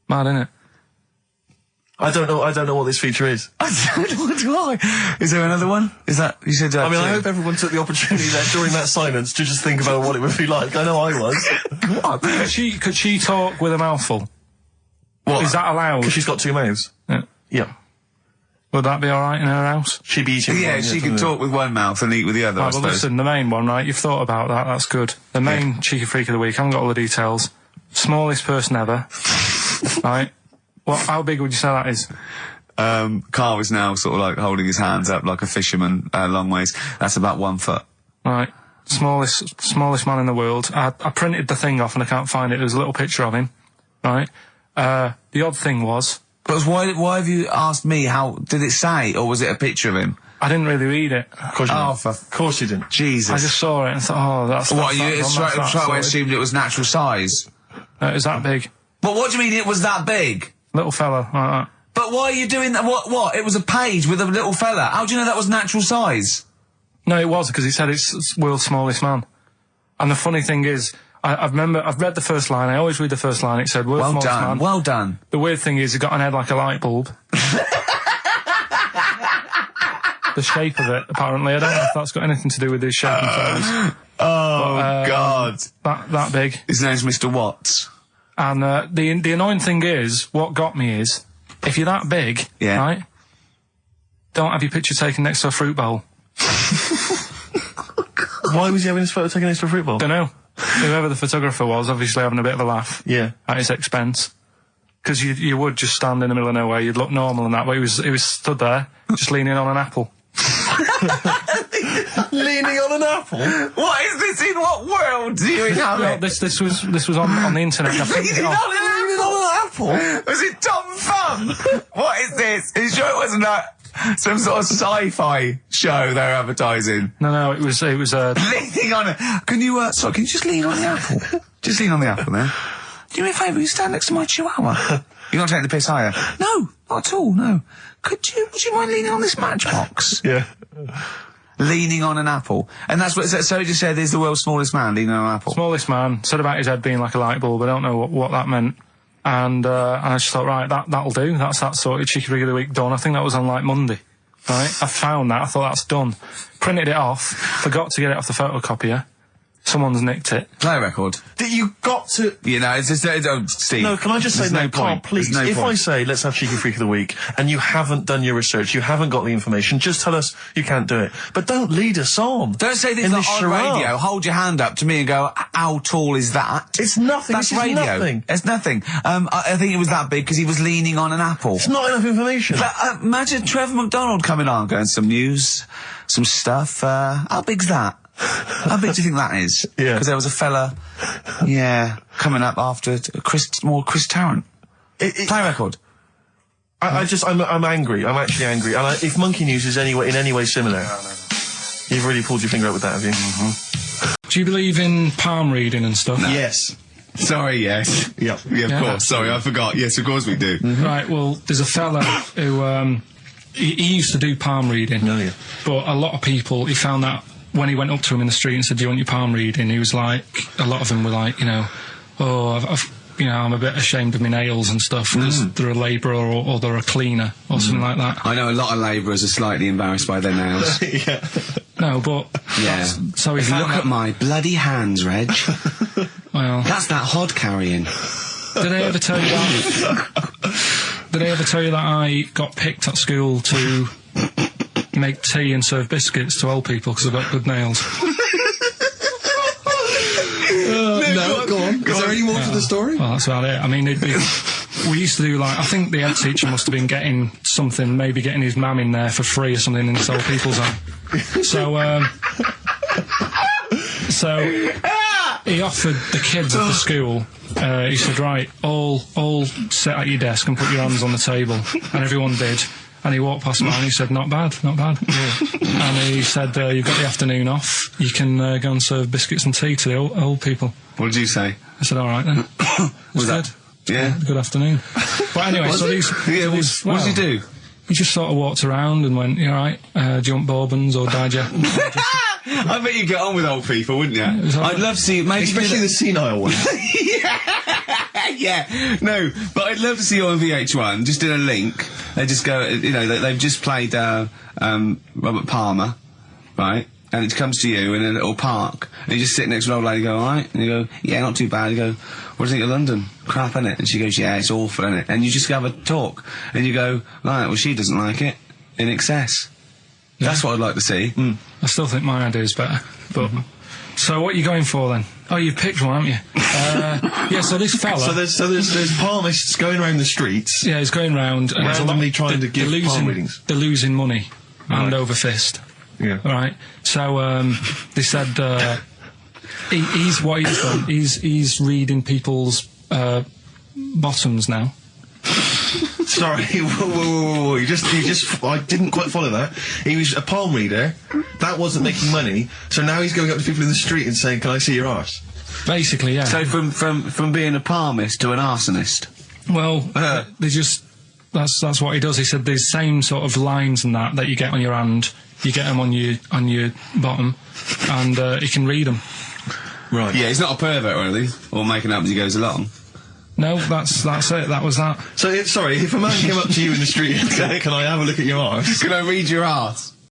Mad, innit? I don't know what this feature is. I don't know why. Is there another one? Is that, you said I hope everyone took the opportunity there during that silence to just think about what it would be like. I know I was. What? Could she talk with a mouthful? What? Is that allowed? Because she's got 2 mouths. Yeah. Yeah. Would that be alright in her house? She'd be eating. Yeah, one, she doesn't could it? talk with one mouth and eat with the other, I Right, well, suppose. listen, the main one, right? You've thought about that. That's good. The main Cheeky Freak of the week. I haven't got all the details. Smallest person ever. Right? How big would you say that is? Carl is now sort of like holding his hands up like a fisherman, long ways. That's about 1 foot. Right. Smallest man in the world. I printed the thing off and I can't find it. There's a little picture of him. Right. The odd thing was... But why have you asked me how... Did it say, or was it a picture of him? I didn't really read it. Of course you didn't. Of course you didn't. Jesus. I just saw it and thought, oh, that's... What, you straight away assumed it was natural size? It was that big. But what do you mean it was that big? Little fella, like that. But why are you doing that? What? It was a page with a little fella. How do you know that was natural size? No, it was, because he said it's world's smallest man. And the funny thing is, I've read the first line. I always read the first line. It said, world's smallest man. Well done. The weird thing is, it got an head like a light bulb. The shape of it, apparently. I don't know if that's got anything to do with his shape and size. God. That big. His name's Mr. Watts. And the annoying thing is, what got me is, if you're that big, right, don't have your picture taken next to a fruit bowl. Why was he having his photo taken next to a fruit bowl? Don't know. Whoever the photographer was, obviously having a bit of a laugh. Yeah. At his expense. Because you would just stand in the middle of nowhere, you'd look normal and that, but he was stood there, just leaning on an apple. Leaning on an apple? What is this? In what world do you inhabit? This was on the internet. Leaning on an apple? Was it Tom Thumb? What is this? Are you sure it wasn't some sort of sci-fi show they're advertising? No, it was leaning on it. Can you just lean on the apple? Just lean on the apple there. Do me a favour, you stand next to my chihuahua. You're not taking the piss, are you? No, not at all, no. Would you mind leaning on this matchbox? Yeah. Leaning on an apple. And that's what, so it just said, is the world's smallest man leaning on an apple? Smallest man, said about his head being like a light bulb, I don't know what that meant. And I just thought, right, that'll do. That's that sorted Cheeky Rig of the Week done. I think that was on like Monday. Right? I found that, I thought that's done. Printed it off, forgot to get it off the photocopier. Someone's nicked it. Play a record. You got to... You know, it's just... Steve. No, can I just say, no Carl, point. please, no if point. I say, let's have Cheeky Freak of the Week, and you haven't done your research, you haven't got the information, just tell us you can't do it. But don't lead us on. Don't say things like on radio, hold your hand up to me and go, how tall is that? It's nothing. That's this is radio. Nothing. It's nothing. I think it was that big because he was leaning on an apple. It's not enough information. But, imagine Trevor McDonald coming on, going, some news, some stuff. How big's that? How big do you think that is? Yeah. Because there was a fella, coming up after Chris Tarrant. Play a record. I'm angry. I'm actually angry. And if Monkey News is in any way similar, you've really pulled your finger out with that, have you? Mm-hmm. Do you believe in palm reading and stuff? No. Yes. Sorry, yes. Yeah, of course. Sorry, I forgot. Yes, of course we do. Mm-hmm. Right, well, there's a fella who, he used to do palm reading. Oh, yeah. But a lot of people, he found that when he went up to him in the street and said, do you want your palm reading? He was like, a lot of them were like, I'm a bit ashamed of my nails and stuff because they're a labourer or they're a cleaner or something like that. I know a lot of labourers are slightly embarrassed by their nails. Yeah. No, but... Yeah. So if you look at my bloody hands, Reg. Well... That's that hod carrying. Did I ever tell you that? Did I ever tell you that I got picked at school to make tea and serve biscuits to old people because I've got good nails? No, go on. Is there any more to the story? Well, that's about it. I mean, we used to do, like, I think the head teacher must have been getting something, maybe getting his mum in there for free or something in this old people's home. So he offered the kids at the school, he said, right, all sit at your desk and put your hands on the table. And everyone did. And he walked past mine and he said, not bad. Yeah. And he said, you've got the afternoon off. You can go and serve biscuits and tea to the old people. What did you say? I said, all right then. Was that? Yeah. Good afternoon. But anyway, what did he do? He just sort of walked around and went, you all right? Do you want bourbons or digest? I bet you get on with old people, wouldn't you? I'd love to see... Maybe especially the senile ones. Yeah, no, but I'd love to see you on VH1, just in a link. They just go, they've just played Robert Palmer, right? And it comes to you in a little park, and you just sit next to an old lady and go, all right? And you go, yeah, not too bad. You go, what do you think of London? Crap, innit? And she goes, yeah, it's awful, innit? And you just have a talk, and you go, right, well, she doesn't like it, in excess. Yeah. That's what I'd like to see. I still think my idea is better, but... So what are you going for then? Oh, you've picked one, haven't you? Yeah, so this fella... So there's palmists going around the streets... Yeah, he's going round... and randomly trying to give palm readings. They're losing money, hand over fist. Yeah. Right? So, they said... what he's done, he's reading people's bottoms now. Sorry, whoa. You just, I didn't quite follow that. He was a palm reader, that wasn't making money, so now he's going up to people in the street and saying, can I see your arse? Basically, yeah. So from being a palmist to an arsonist? Well, they just, that's what he does. He said these same sort of lines and that you get on your hand, you get them on your bottom, and he can read them. Right. Yeah, he's not a pervert or anything, or making up as he goes along. No, that's it. That was that. So, if a man came up to you in the street and said, can I have a look at your arse? Can I read your arse?